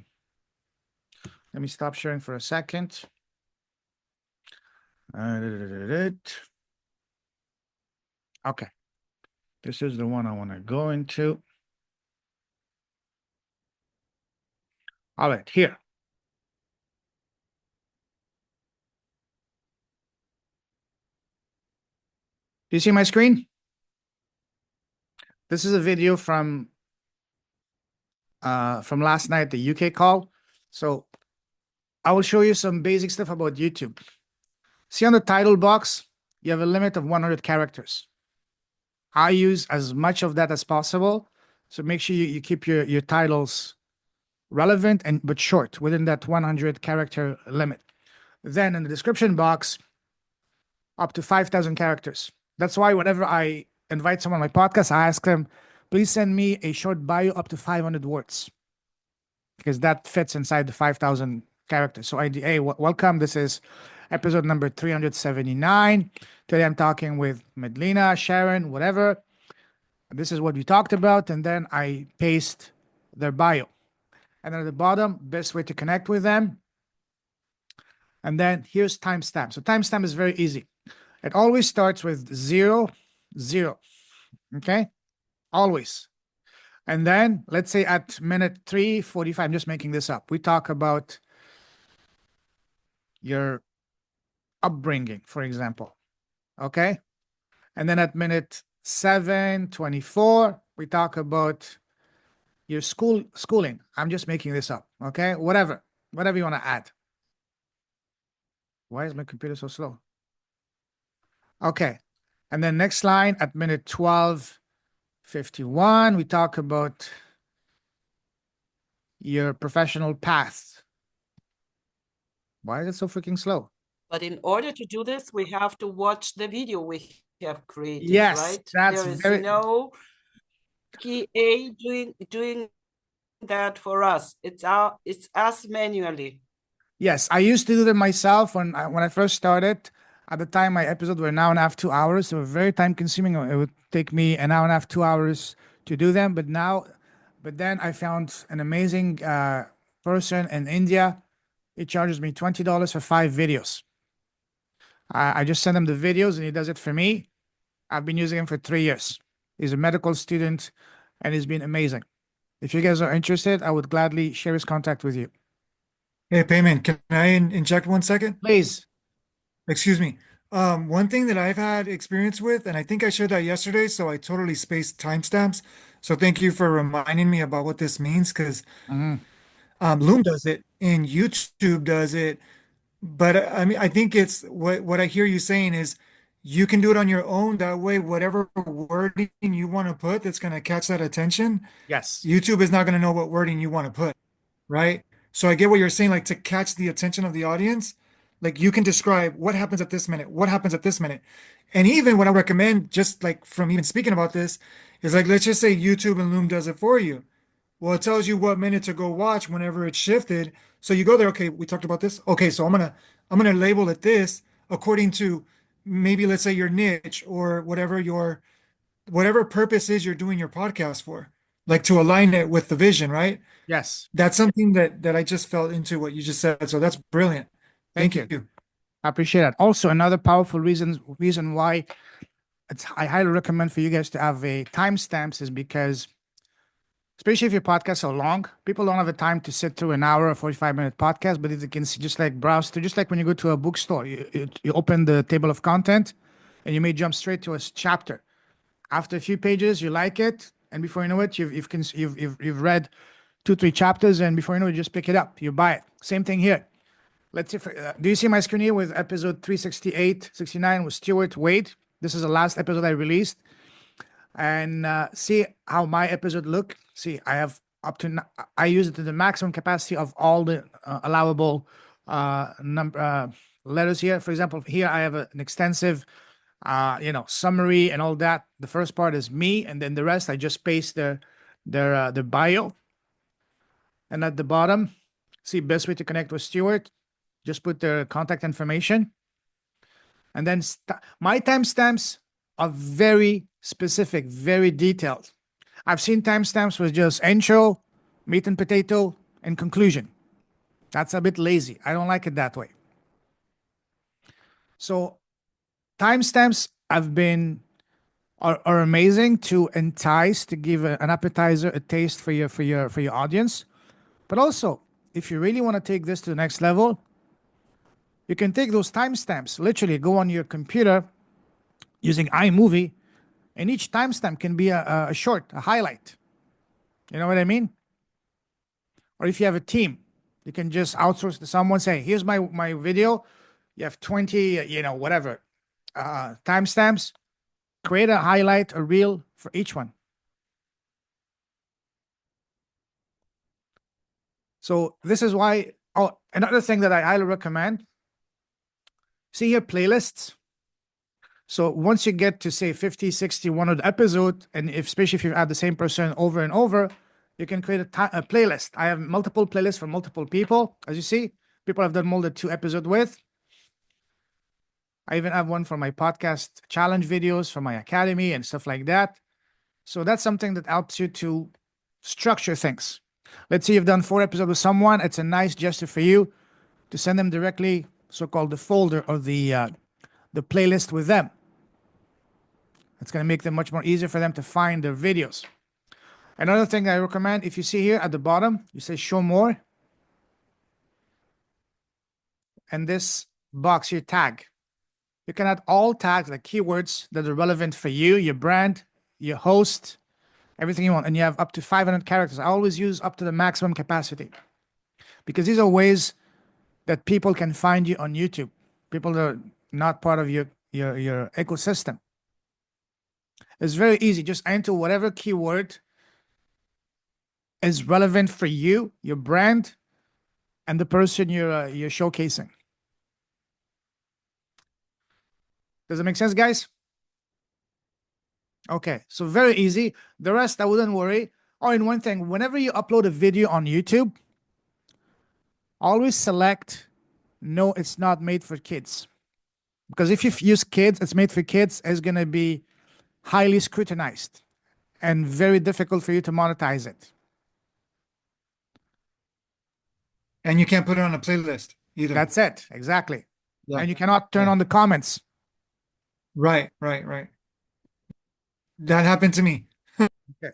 [SPEAKER 1] Let me stop sharing for a second. Okay, this is the one I want to go into. All right, here. Do you see my screen? This is a video from last night, the UK call. So I will show you some basic stuff about YouTube. See on the title box, you have a limit of 100 characters. I use as much of that as possible. So make sure you keep your titles relevant but short, within that 100 character limit. Then in the description box, up to 5,000 characters. That's why whenever I invite someone on my podcast, I ask them, please send me a short bio up to 500 words, because that fits inside the 5,000 characters. So hey, welcome. This is episode number 379. Today I'm talking with Medlina, Sharon, whatever. This is what we talked about. And then I paste their bio. And then at the bottom, best way to connect with them. And then here's timestamp. So timestamp is very easy. It always starts with 0, 0. Okay? Always. And then let's say at minute 3:45, I'm just making this up, we talk about your upbringing, for example. Okay? And then at minute 7:24, we talk about your schooling. I'm just making this up. Okay? Whatever you want to add. Why is my computer so slow? Okay. And then next line at minute 12:51, we talk about your professional path. Why is it so freaking slow?
[SPEAKER 3] But in order to do this, we have to watch the video we have created,
[SPEAKER 1] Yes,
[SPEAKER 3] right?
[SPEAKER 1] that's
[SPEAKER 3] there is
[SPEAKER 1] very...
[SPEAKER 3] no QA doing that for us. It's us manually.
[SPEAKER 1] Yes, I used to do them myself when I first started. At the time, my episodes were an hour and a half, 2 hours. They were very time consuming. It would take me an hour and a half, 2 hours to do them. But then I found an amazing person in India. He charges me $20 for 5 videos. I just send him the videos and he does it for me. I've been using him for 3 years. He's a medical student and he's been amazing. If you guys are interested, I would gladly share his contact with you.
[SPEAKER 5] Hey, Payman, can I inject 1 second?
[SPEAKER 1] Please.
[SPEAKER 5] Excuse me. One thing that I've had experience with, and I think I shared that yesterday, so I totally spaced timestamps. So thank you for reminding me about what this means, because
[SPEAKER 1] Mhm.
[SPEAKER 5] Loom does it and YouTube does it. But I mean, I think it's what I hear you saying is you can do it on your own. That way, whatever wording you want to put that's going to catch that attention,
[SPEAKER 1] Yes.
[SPEAKER 5] YouTube is not going to know what wording you want to put, right? So I get what you're saying, like to catch the attention of the audience, like you can describe what happens at this minute, what happens at this minute. And even what I recommend, just like from even speaking about this, is like, let's just say YouTube and Loom does it for you. Well, it tells you what minute to go watch whenever it's shifted. So you go there, okay, we talked about this. Okay, so I'm gonna label it this according to maybe let's say your niche or whatever purpose is you're doing your podcast for, like to align it with the vision, right?
[SPEAKER 1] Yes.
[SPEAKER 5] That's something that I just felt into what you just said. So that's brilliant.
[SPEAKER 1] Thank
[SPEAKER 5] Thank
[SPEAKER 1] you.
[SPEAKER 5] you.
[SPEAKER 1] I appreciate that. Also, another powerful reason why I highly recommend for you guys to have a timestamps is because, especially if your podcasts are long, people don't have the time to sit through an hour or 45-minute podcast. But if they can see, just like browse through, just like when you go to a bookstore, you open the table of content, and you may jump straight to a chapter. After a few pages, you like it, and before you know it, you've read 2-3 chapters, and before you know it, you just pick it up, you buy it. Same thing here. Let's see. Do you see my screen here with episode 368, 69 with Stuart Wade? This is the last episode I released. And see how my episode look. See, I have I use it to the maximum capacity of all the allowable number letters here. For example, here I have an extensive, summary and all that. The first part is me, and then the rest I just paste their bio. And at the bottom, see, best way to connect with Stuart, just put their contact information. And then my timestamps are very specific, very detailed. I've seen timestamps with just intro, meat and potato, and conclusion. That's a bit lazy. I don't like it that way. So timestamps are amazing to entice, to give an appetizer, a taste for your audience. But also, if you really want to take this to the next level, you can take those timestamps, literally go on your computer using iMovie, and each timestamp can be a short, a highlight. You know what I mean? Or if you have a team, you can just outsource to someone, say, here's my video. You have 20, whatever, timestamps. Create a highlight, a reel for each one. So this is why, another thing that I highly recommend, see here, playlists. So once you get to say 50, 60, 100 episode, and especially if you add the same person over and over, you can create a playlist. I have multiple playlists for multiple people. As you see, people I've done more than 2 episodes with. I even have one for my podcast challenge videos for my academy and stuff like that. So that's something that helps you to structure things. Let's say you've done 4 episodes with someone. It's a nice gesture for you to send them directly, so-called the folder or the playlist with them. It's going to make them much more easier for them to find their videos. Another thing I recommend, if you see here at the bottom, you say show more. And this box here, tag. You can add all tags, like keywords that are relevant for you, your brand, your host, everything you want. And you have up to 500 characters. I always use up to the maximum capacity, because these are ways that people can find you on YouTube. People that are not part of your ecosystem. It's very easy. Just enter whatever keyword is relevant for you, your brand, and the person you're showcasing. Does it make sense, guys? Okay, so very easy. The rest, I wouldn't worry. Oh, and one thing, whenever you upload a video on YouTube, always select no, it's not made for kids. Because if you use kids, it's made for kids, it's going to be highly scrutinized and very difficult for you to monetize it.
[SPEAKER 5] And you can't put it on a playlist either.
[SPEAKER 1] That's it, exactly.
[SPEAKER 5] Yeah.
[SPEAKER 1] And you cannot turn on the comments.
[SPEAKER 5] Right. That happened to me.
[SPEAKER 1] Okay.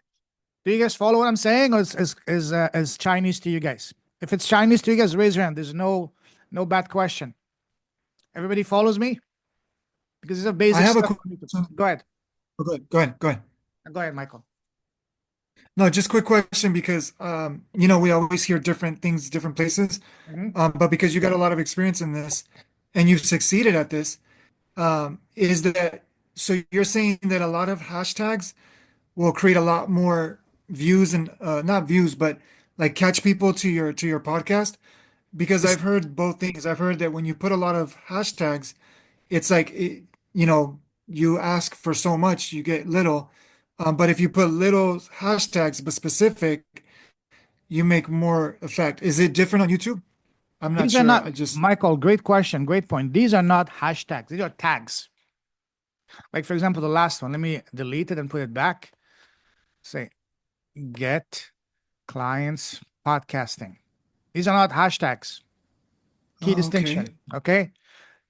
[SPEAKER 1] Do you guys follow what I'm saying, or is Chinese to you guys? If it's Chinese to you guys, raise your hand. There's no bad question. Everybody follows me? Because it's a basic
[SPEAKER 5] I have a
[SPEAKER 1] stuff.
[SPEAKER 5] question.
[SPEAKER 1] Go ahead.
[SPEAKER 5] Oh, go ahead. Go ahead.
[SPEAKER 1] Go ahead, Michael.
[SPEAKER 5] No, just quick question because you know, we always hear different things, different places. But because you got a lot of experience in this and you've succeeded at this, is that so you're saying that a lot of hashtags will create a lot more views and not views, but like catch people to your podcast? Because I've heard both things. I've heard that when you put a lot of hashtags, it's like you know, you ask for so much, you get little. But if you put little hashtags but specific, you make more effect. Is it different on YouTube? I'm not
[SPEAKER 1] These are
[SPEAKER 5] sure.
[SPEAKER 1] not,
[SPEAKER 5] I just
[SPEAKER 1] Michael, great question, great point. These are not hashtags, these are tags. Like, for example, the last one, let me delete it and put it back. Say, get clients podcasting. These are not hashtags. Key distinction. Okay.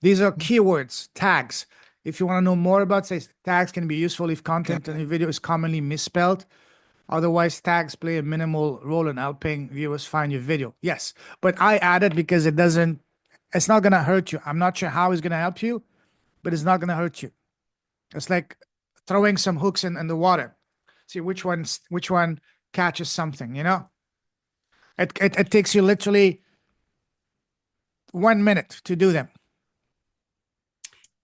[SPEAKER 1] These are keywords, tags. If you want to know more about, say, tags can be useful if content in a video is commonly misspelled. Otherwise, tags play a minimal role in helping viewers find your video. Yes, but I added because it's not going to hurt you. I'm not sure how it's going to help you, but it's not going to hurt you. It's like throwing some hooks in the water. See which one catches something, you know? It takes you literally 1 minute to do them.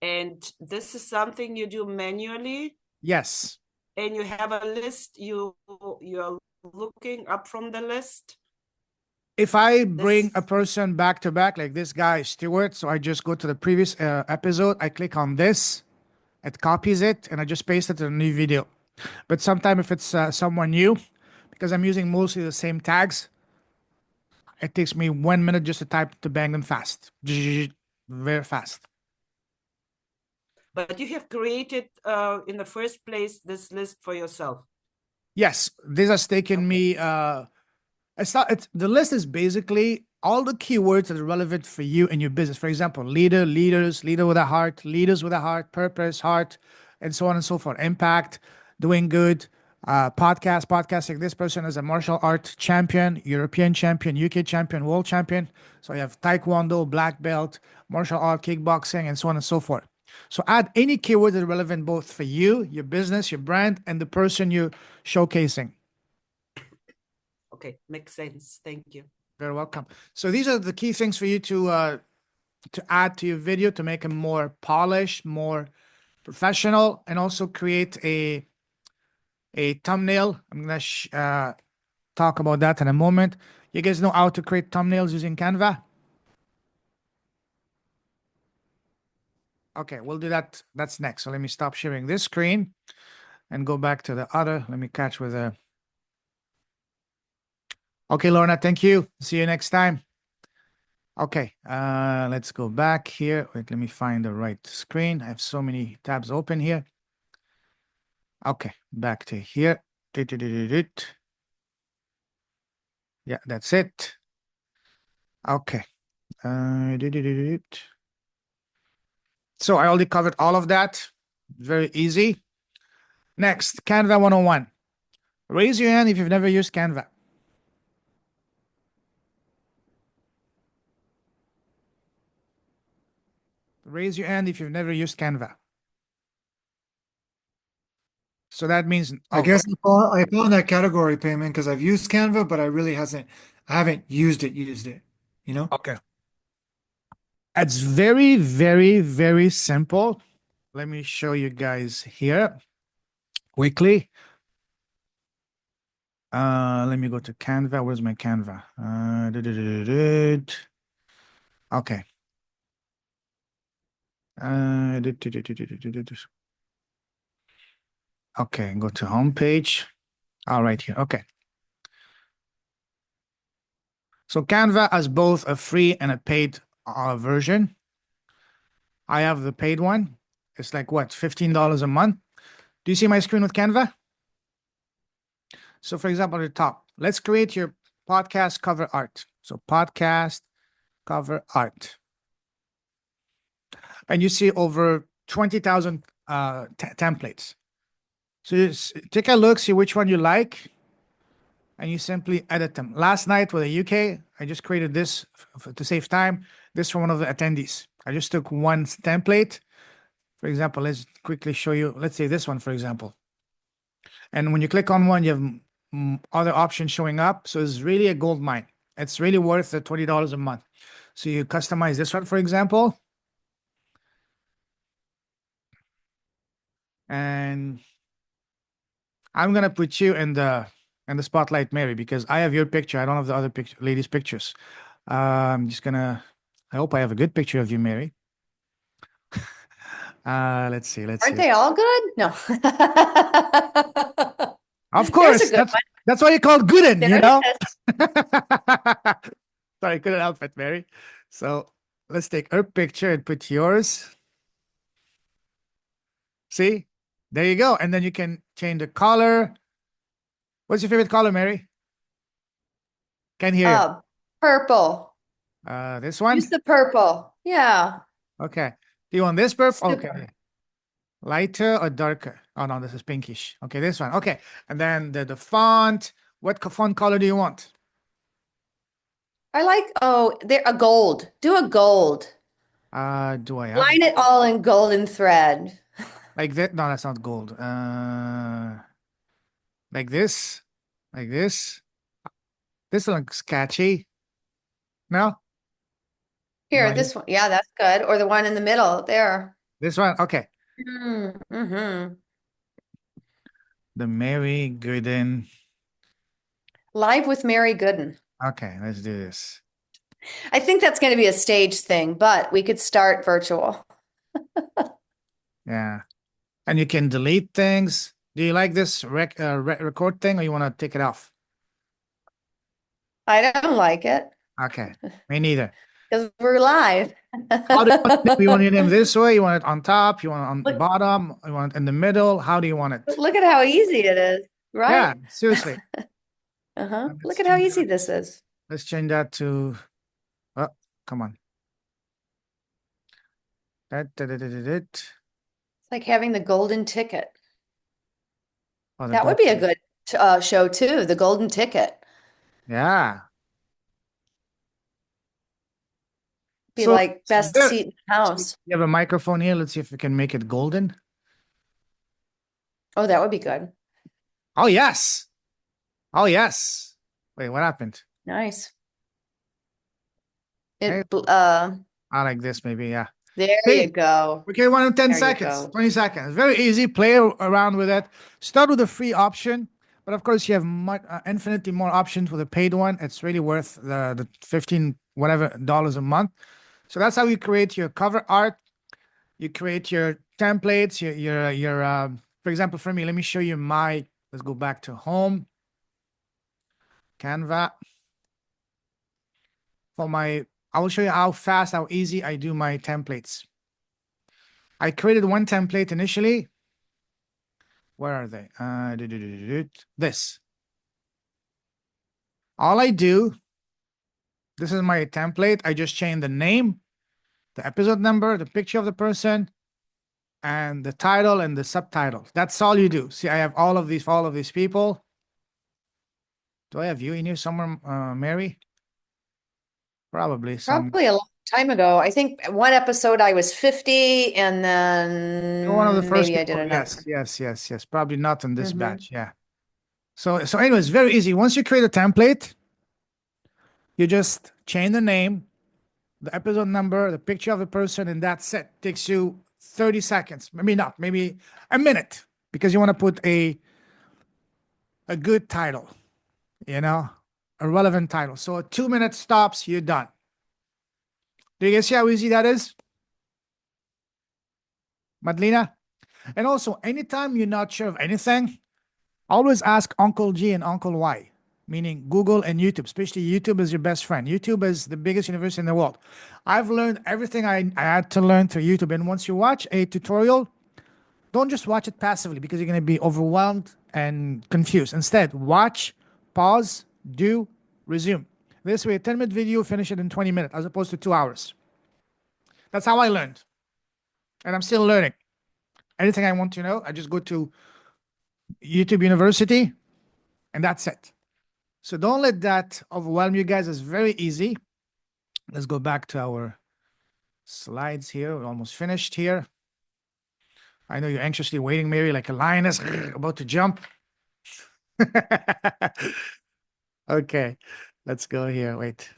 [SPEAKER 3] And this is something you do manually,
[SPEAKER 1] Yes.
[SPEAKER 3] and you have a list you're looking up from the list.
[SPEAKER 1] If I bring a person back to back, like this guy, Stuart, so I just go to the previous episode, I click on this, it copies it, and I just paste it in a new video. But sometimes if it's someone new, because I'm using mostly the same tags, it takes me 1 minute just to bang them fast. Very fast.
[SPEAKER 3] But you have created in the first place this list for yourself.
[SPEAKER 1] Yes, this has taken me the list is basically all the keywords that are relevant for you and your business. For example, leader, leaders, leader with a heart, leaders with a heart, purpose, heart, and so on and so forth. Impact, doing good, podcasting. This person is a martial art champion, European champion, UK champion, world champion. So you have Taekwondo, black belt, martial art, kickboxing, and so on and so forth. So add any keyword that are relevant both for you, your business, your brand, and the person you're showcasing.
[SPEAKER 3] Okay, makes sense. Thank you.
[SPEAKER 1] Very welcome. So these are the key things for you to add to your video to make it more polished, more professional, and also create a thumbnail. I'm gonna talk about that in a moment. You guys know how to create thumbnails using Canva? Okay, we'll do that. That's next. So let me stop sharing this screen and go back to the other. Let me catch with a. Okay, Lorna, thank you. See you next time. Okay, let's go back here. Wait, let me find the right screen. I have so many tabs open here. Okay, back to here. Yeah, that's it. Okay. So I already covered all of that. Very easy. Next, Canva 101. Raise your hand if you've never used Canva. Raise your hand if you've never used Canva. So that means
[SPEAKER 5] I guess I fall in that category, payment, because I've used Canva, but I haven't used it, you know?
[SPEAKER 1] Okay. It's very, very, very simple. Let me show you guys here quickly. Let me go to Canva. Where's my Canva? Okay. Okay, go to home page. All right here. Okay. So Canva has both a free and a paid version. I have the paid one. It's like what, $15 a month? Do you see my screen with Canva? So for example, at the top, let's create your podcast cover art. So podcast cover art. And you see over 20,000 templates. So just take a look, see which one you like, and you simply edit them. Last night with the UK, I just created this to save time. This from one of the attendees. I just took one template. For example, let's quickly show you. Let's say this one, for example. And when you click on one, you have other options showing up. So it's really a gold mine. It's really worth the $20 a month. So you customize this one, for example. And I'm gonna put you in the spotlight, Mary, because I have your picture. I don't have the other ladies' pictures. I'm just gonna. I hope I have a good picture of you, Mary. Let's see. Let's
[SPEAKER 6] Aren't
[SPEAKER 1] see.
[SPEAKER 6] they all good? No.
[SPEAKER 1] Of
[SPEAKER 6] There's
[SPEAKER 1] course,
[SPEAKER 6] a good one.
[SPEAKER 1] that's why you call Gooden,
[SPEAKER 6] There
[SPEAKER 1] you
[SPEAKER 6] it
[SPEAKER 1] know.
[SPEAKER 6] is.
[SPEAKER 1] Sorry, couldn't help it, Mary. So let's take her picture and put yours. See, there you go, and then you can change the color. What's your favorite color, Mary? Can't hear you.
[SPEAKER 6] Purple.
[SPEAKER 1] This one.
[SPEAKER 6] Use the purple. Yeah.
[SPEAKER 1] Okay. Do you want this purple?
[SPEAKER 6] Super.
[SPEAKER 1] Okay. Lighter or darker? Oh no, this is pinkish. Okay, this one. Okay, and then the font. What font color do you want?
[SPEAKER 6] I like, there a gold. Do a gold.
[SPEAKER 1] Do I have
[SPEAKER 6] Line it all in golden thread.
[SPEAKER 1] like that? No, that's not gold. Like this, like this. This looks catchy. No,
[SPEAKER 6] Here,
[SPEAKER 1] No,
[SPEAKER 6] this one. Yeah, that's good. Or the one in the middle there.
[SPEAKER 1] this one. Okay,
[SPEAKER 6] Mm-hmm.
[SPEAKER 1] the Mary Gooden.
[SPEAKER 6] Live with Mary Gooden.
[SPEAKER 1] Okay, let's do this.
[SPEAKER 6] I think that's going to be a stage thing, but we could start virtual.
[SPEAKER 1] Yeah, and you can delete things. Do you like this record thing, or you want to take it off?
[SPEAKER 6] I don't like it
[SPEAKER 1] Okay, me neither.
[SPEAKER 6] because we're live.
[SPEAKER 1] How do you want your name this way? You want it on top? You want it on the bottom? You want it in the middle? How do you want it?
[SPEAKER 6] Look at how easy it is,
[SPEAKER 1] Yeah,
[SPEAKER 6] right?
[SPEAKER 1] seriously.
[SPEAKER 6] Uh-huh.
[SPEAKER 1] Let's
[SPEAKER 6] Look at how
[SPEAKER 1] change
[SPEAKER 6] easy
[SPEAKER 1] that.
[SPEAKER 6] this is.
[SPEAKER 1] Let's change that to. Oh, come on.
[SPEAKER 6] It's like having the golden ticket.
[SPEAKER 1] Oh, the
[SPEAKER 6] That would be a
[SPEAKER 1] gold-
[SPEAKER 6] good show too, the golden ticket.
[SPEAKER 1] Yeah.
[SPEAKER 6] Be
[SPEAKER 1] So
[SPEAKER 6] like best
[SPEAKER 1] there-
[SPEAKER 6] seat in the house.
[SPEAKER 1] You have a microphone here. Let's see if we can make it golden.
[SPEAKER 6] Oh, that would be good.
[SPEAKER 1] Oh, yes. Oh, yes. Wait, what happened?
[SPEAKER 6] Nice.
[SPEAKER 1] Hey.
[SPEAKER 6] It
[SPEAKER 1] I like this, maybe. Yeah.
[SPEAKER 6] there
[SPEAKER 1] Hey.
[SPEAKER 6] you go.
[SPEAKER 1] Okay, 1 in 10
[SPEAKER 6] There you
[SPEAKER 1] seconds,
[SPEAKER 6] go.
[SPEAKER 1] 20 seconds. Very easy. Play around with it. Start with the free option, but of course, you have infinitely more options with a paid one. It's really worth the 15 whatever dollars a month. So that's how you create your cover art. You create your templates. Your for example, for me, let me show you my. Let's go back to home. Canva. I will show you how fast, how easy I do my templates. I created one template initially. Where are they? This. All I do, this is my template. I just change the name, the episode number, the picture of the person, and the title and the subtitle. That's all you do. See, I have all of these people. Do I have you in here somewhere, Mary? Probably some.
[SPEAKER 6] Probably a long time ago. I think one episode I was 50 and then
[SPEAKER 1] You're one of the first
[SPEAKER 6] maybe I did
[SPEAKER 1] people.
[SPEAKER 6] another.
[SPEAKER 1] Yes. Probably not in this
[SPEAKER 6] Mhm.
[SPEAKER 1] batch. Yeah. So anyways, very easy. Once you create a template, you just change the name, the episode number, the picture of the person, and that's it. Takes you 30 seconds. Maybe not, maybe a minute, because you want to put a good title, a relevant title. So a 2-minute stops, you're done. Do you guys see how easy that is? Madlena? And also, anytime you're not sure of anything, always ask Uncle G and Uncle Y, meaning Google and YouTube. Especially YouTube is your best friend. YouTube is the biggest university in the world. I've learned everything I had to learn through YouTube. And once you watch a tutorial, don't just watch it passively because you're going to be overwhelmed and confused. Instead, watch, pause, do, resume. This way, a 10-minute video, finish it in 20 minutes as opposed to 2 hours. That's how I learned. And I'm still learning. Anything I want to know, I just go to YouTube University, and that's it. So don't let that overwhelm you guys. It's very easy. Let's go back to our slides here. We're almost finished here. I know you're anxiously waiting, Mary, like a lioness about to jump. Okay, let's go here. Wait.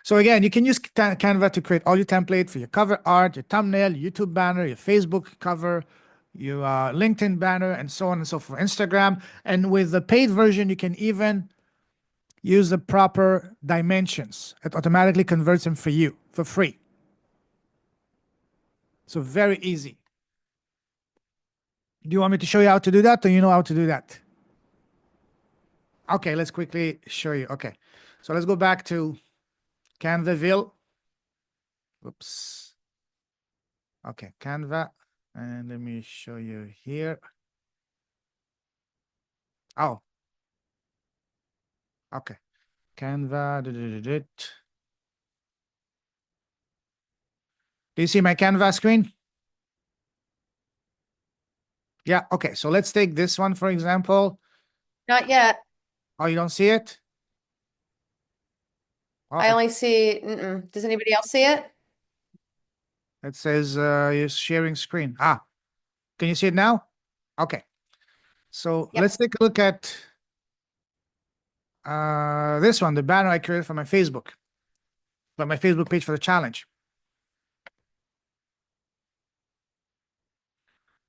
[SPEAKER 1] So again, you can use Canva to create all your template for your cover art, your thumbnail, your YouTube banner, your Facebook cover, your LinkedIn banner, and so on and so forth. Instagram. And with the paid version, you can even use the proper dimensions. It automatically converts them for you for free. So very easy. Do you want me to show you how to do that, or you know how to do that? Okay, let's quickly show you. Okay, so let's go back to Canvaville. Oops. Okay, Canva. And let me show you here. Oh. Okay. Canva. Do you see my Canva screen? Yeah, okay. So let's take this one, for example.
[SPEAKER 6] Not yet.
[SPEAKER 1] Oh, you don't see it? Oh,
[SPEAKER 6] I only see, does anybody else see it?
[SPEAKER 1] it says you're sharing screen. Ah, can you see it now? Okay. So
[SPEAKER 6] Yep.
[SPEAKER 1] let's take a look at this one, the banner I created for my Facebook page for the challenge.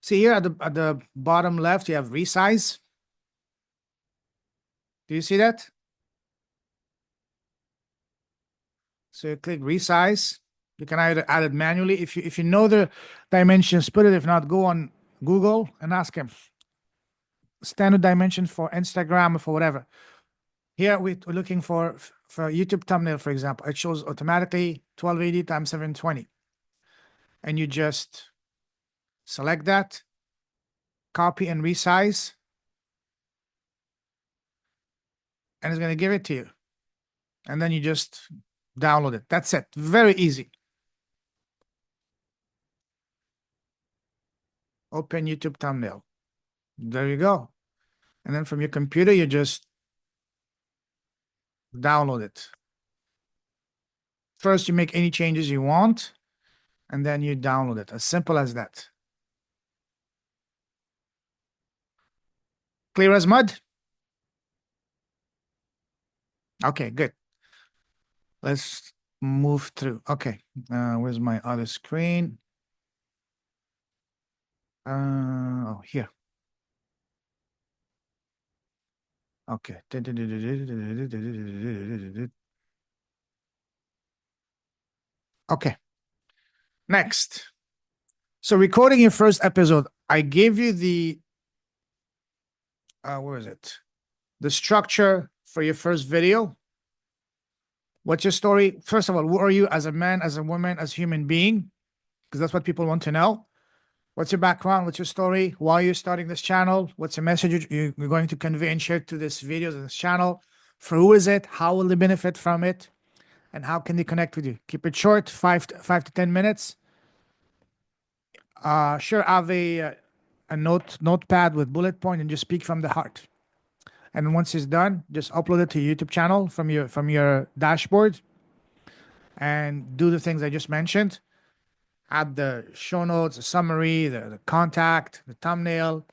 [SPEAKER 1] See here at the bottom left, you have resize. Do you see that? So you click resize. You can either add it manually. If you know the dimensions, put it. If not, go on Google and ask him. Standard dimension for Instagram or for whatever. Here we're looking for YouTube thumbnail, for example. It shows automatically 1280 times 720. And you just select that, copy and resize, and it's going to give it to you. And then you just download it. That's it. Very easy. Open YouTube thumbnail. There you go. And then from your computer, you just download it. First, you make any changes you want, and then you download it. As simple as that. Clear as mud? Okay, good. Let's move through. Okay, where's my other screen? Oh, here. Okay. Okay. Next. So recording your first episode, I gave you the where is it? The structure for your first video. What's your story? First of all, who are you as a man, as a woman, as a human being? Because that's what people want to know. What's your background? What's your story? Why are you starting this channel? What's the message you're going to convey and share to this videos and this channel? For who is it? How will they benefit from it? And how can they connect with you? Keep it short, 5 to 10 minutes. Sure, have a notepad with bullet point and just speak from the heart. And once it's done, just upload it to your YouTube channel from your dashboard and do the things I just mentioned. Add the show notes, the summary, the contact, the thumbnail,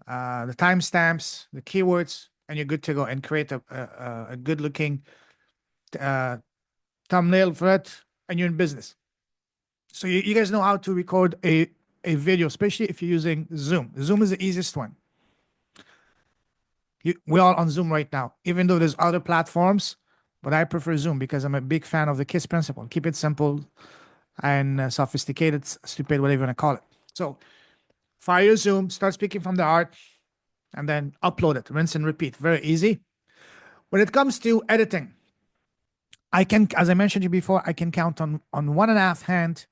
[SPEAKER 1] the timestamps, the keywords, and you're good to go and create a good looking thumbnail for it, and you're in business. So you guys know how to record a video, especially if you're using Zoom. Zoom is the easiest one. We're all on Zoom right now, even though there's other platforms, but I prefer Zoom because I'm a big fan of the KISS principle. Keep it simple and sophisticated, stupid, whatever you want to call it. So fire your Zoom, start speaking from the heart, and then upload it, rinse and repeat. Very easy. When it comes to editing, I can, as I mentioned to you before, I can count on 1.5 hand,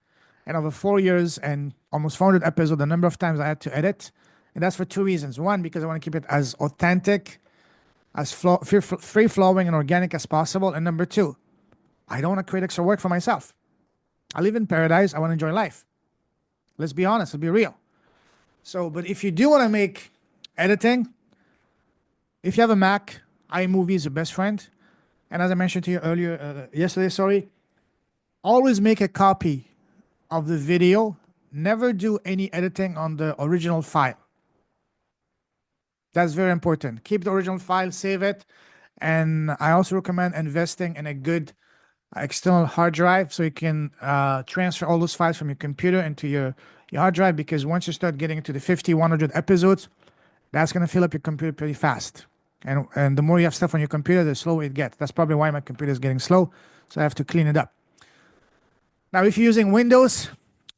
[SPEAKER 1] and over 4 years and almost 400 episodes, the number of times I had to edit. And that's for 2 reasons. One, because I want to keep it as authentic, as free-flowing and organic as possible. And number 2, I don't want to create extra work for myself. I live in paradise. I want to enjoy life. Let's be honest. Let's be real. So, but if you do want to make editing, if you have a Mac, iMovie is your best friend. And as I mentioned to you earlier, yesterday, always make a copy of the video. Never do any editing on the original file. That's very important. Keep the original file, save it. And I also recommend investing in a good external hard drive so you can transfer all those files from your computer into your hard drive, because once you start getting into the 50, 100 episodes, that's going to fill up your computer pretty fast. And the more you have stuff on your computer, the slower it gets. That's probably why my computer is getting slow. So I have to clean it up. Now, if you're using Windows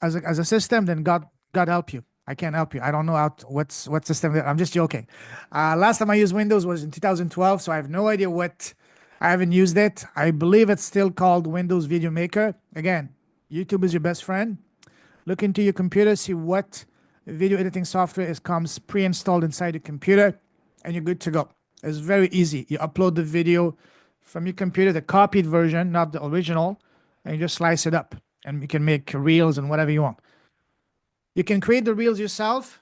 [SPEAKER 1] as a system, then God help you. I can't help you. I don't know what system. I'm just joking. Last time I used Windows was in 2012, so I have no idea what. I haven't used it. I believe it's still called Windows Video Maker. Again, YouTube is your best friend. Look into your computer, see what video editing software comes pre-installed inside your computer, and you're good to go. It's very easy. You upload the video from your computer, the copied version, not the original, and you just slice it up, and you can make reels and whatever you want. You can create the reels yourself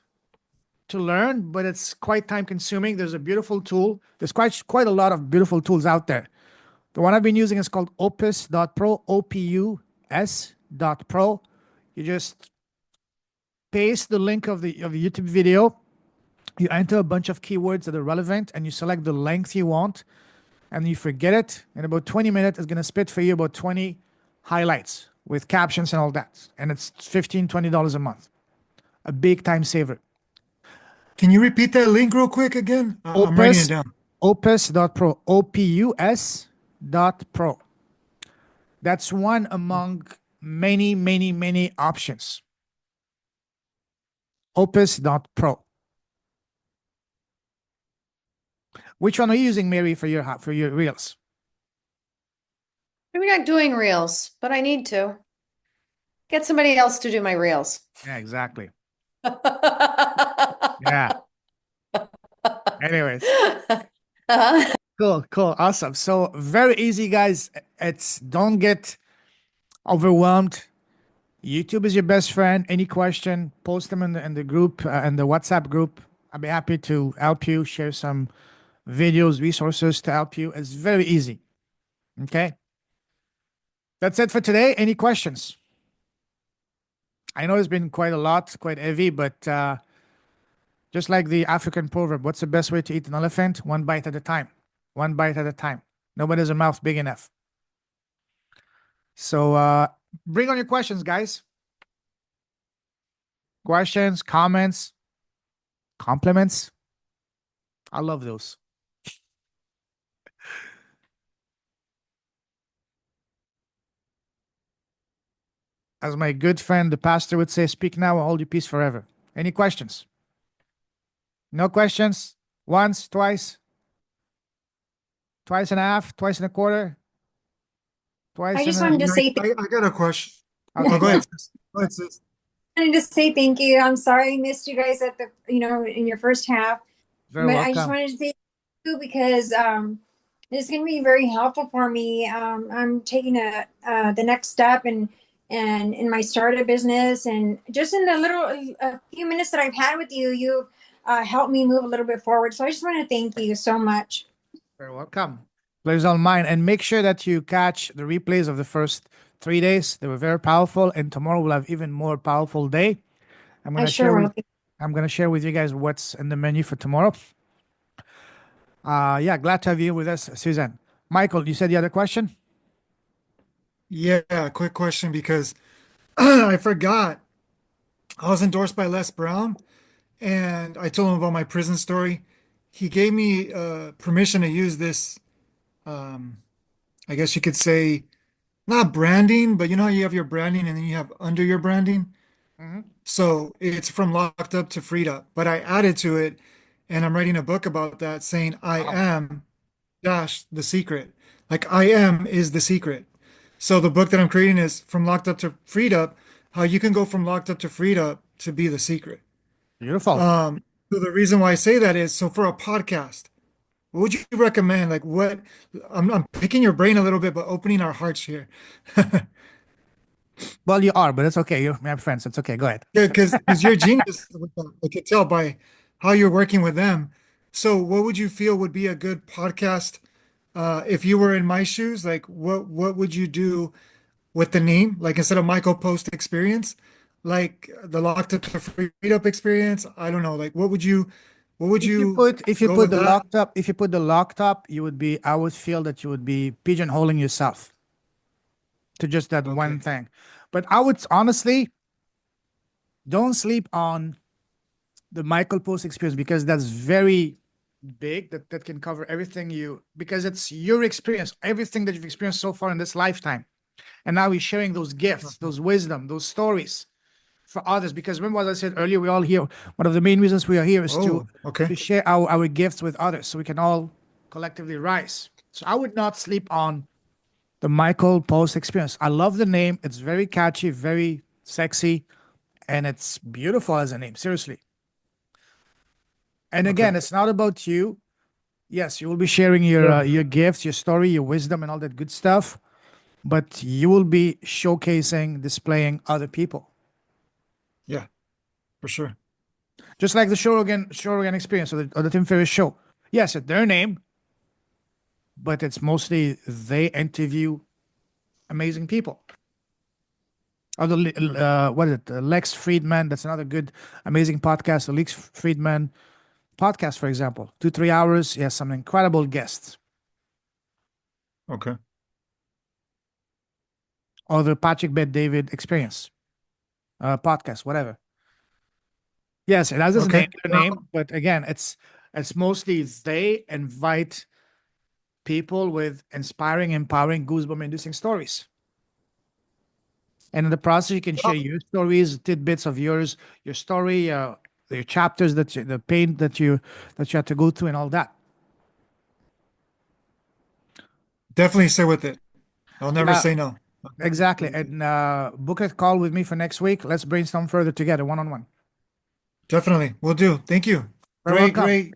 [SPEAKER 1] to learn, but it's quite time consuming. There's a beautiful tool. There's quite a lot of beautiful tools out there. The one I've been using is called opus.pro, OPUS.pro. You just paste the link of the YouTube video. You enter a bunch of keywords that are relevant, and you select the length you want, and you forget it. In about 20 minutes, it's going to spit for you about 20 highlights with captions and all that. And it's $15, $20 a month. A big time saver.
[SPEAKER 5] Can you repeat that link real quick again? I'm writing it down.
[SPEAKER 1] Opus.pro, OPUS.pro. That's one among many, many, many options. Opus.pro. Which one are you using, Mary, for your reels?
[SPEAKER 6] I'm not doing reels, but I need to. Get somebody else to do my reels.
[SPEAKER 1] Yeah, exactly. Yeah. Anyways. Cool, awesome. So very easy, guys. Don't get overwhelmed. YouTube is your best friend. Any question, post them in the group, in the WhatsApp group. I'll be happy to help you, share some videos, resources to help you. It's very easy. Okay. That's it for today. Any questions? I know it's been quite a lot, quite heavy, but just like the African proverb, what's the best way to eat an elephant? One bite at a time. One bite at a time. Nobody has a mouth big enough. So bring on your questions, guys. Questions, comments, compliments. I love those. As my good friend, the pastor, would say, speak now or hold your peace forever. Any questions? No questions? Once, twice? Twice and a half? Twice and a quarter? Twice
[SPEAKER 7] I just
[SPEAKER 1] and
[SPEAKER 7] wanted to say
[SPEAKER 5] I got a question.
[SPEAKER 1] Okay.
[SPEAKER 5] Oh, go ahead. Go ahead, sis.
[SPEAKER 7] I wanted to say thank you. I'm sorry I missed you guys at the in your first half.
[SPEAKER 1] Very
[SPEAKER 7] But
[SPEAKER 1] welcome.
[SPEAKER 7] I just wanted to say thank you because it's going to be very helpful for me. I'm taking the next step and in my startup business, and just in a few minutes that I've had with you, you helped me move a little bit forward. So I just want to thank you so much.
[SPEAKER 1] Very welcome. Pleasure's all mine. And make sure that you catch the replays of the first 3 days. They were very powerful. And tomorrow we'll have even more powerful day. I'm
[SPEAKER 7] I
[SPEAKER 1] gonna
[SPEAKER 7] sure
[SPEAKER 1] share
[SPEAKER 7] will.
[SPEAKER 1] I'm gonna share with you guys what's in the menu for tomorrow. Yeah, glad to have you with us, Suzanne. Michael, you said you had a question?
[SPEAKER 5] Yeah, quick question because I forgot. I was endorsed by Les Brown, and I told him about my prison story. He gave me permission to use this, I guess you could say, not branding, but you know how you have your branding and then you have under your branding?
[SPEAKER 1] Mm-hmm.
[SPEAKER 5] So it's from locked up to freed up. But I added to it, and I'm writing a book about that saying I
[SPEAKER 1] Wow.
[SPEAKER 5] am dash the secret. Like I am is the secret. So the book that I'm creating is from locked up to freed up, how you can go from locked up to freed up to be the secret.
[SPEAKER 1] Beautiful.
[SPEAKER 5] So the reason why I say that is so for a podcast, what would you recommend? Like what I'm picking your brain a little bit, but opening our hearts here.
[SPEAKER 1] Well, you are, but it's okay. You're my friends. It's okay. Go ahead.
[SPEAKER 5] Yeah, because you're a genius with that. I could tell by how you're working with them. So what would you feel would be a good podcast if you were in my shoes? Like what would you do with the name, like instead of Michael Post Experience, like the Locked Up to Freed Up Experience. I don't know. Like, what would you
[SPEAKER 1] If you
[SPEAKER 5] go
[SPEAKER 1] put
[SPEAKER 5] with
[SPEAKER 1] the
[SPEAKER 5] that?
[SPEAKER 1] locked up, if you put the locked up, you would be, I would feel that you would be pigeonholing yourself to just that
[SPEAKER 5] Okay.
[SPEAKER 1] one thing. But I would honestly don't sleep on the Michael Post experience because that's very big. That can cover everything because it's your experience, everything that you've experienced so far in this lifetime. And now we're sharing those gifts, those wisdom, those stories for others. Because remember what I said earlier, we all here. One of the main reasons we are here is
[SPEAKER 5] Oh, okay.
[SPEAKER 1] to share our gifts with others so we can all collectively rise. So I would not sleep on the Michael Post experience. I love the name. It's very catchy, very sexy, and it's beautiful as a name. Seriously. And
[SPEAKER 5] Okay.
[SPEAKER 1] again, it's not about you. Yes, you will be sharing your gifts, your story, your wisdom, and all that good stuff. But you will be showcasing, displaying other people,
[SPEAKER 5] Yeah, for sure.
[SPEAKER 1] just like the Show Rogan experience or the Tim Ferriss show. Yes, it's their name, but it's mostly they interview amazing people. Or what is it? Lex Friedman. That's another good, amazing podcast. The Lex Friedman podcast, for example, 2-3 hours. He has some incredible guests.
[SPEAKER 5] Okay.
[SPEAKER 1] Or the Patrick Bet David Experience podcast, whatever. Yes, it has its
[SPEAKER 5] Okay.
[SPEAKER 1] name, but again, it's mostly they invite people with inspiring, empowering, goosebump-inducing stories. And in the process, you can share your stories, tidbits of your story, your chapters the pain that you had to go through, and all that.
[SPEAKER 5] Definitely stay with it. I'll never
[SPEAKER 1] Yeah,
[SPEAKER 5] say no. I'll never say
[SPEAKER 1] exactly.
[SPEAKER 5] with it.
[SPEAKER 1] And book a call with me for next week. Let's brainstorm further together, one-on-one.
[SPEAKER 5] Definitely. Will do. Thank you.
[SPEAKER 1] You're
[SPEAKER 5] Great,
[SPEAKER 1] welcome.
[SPEAKER 5] great,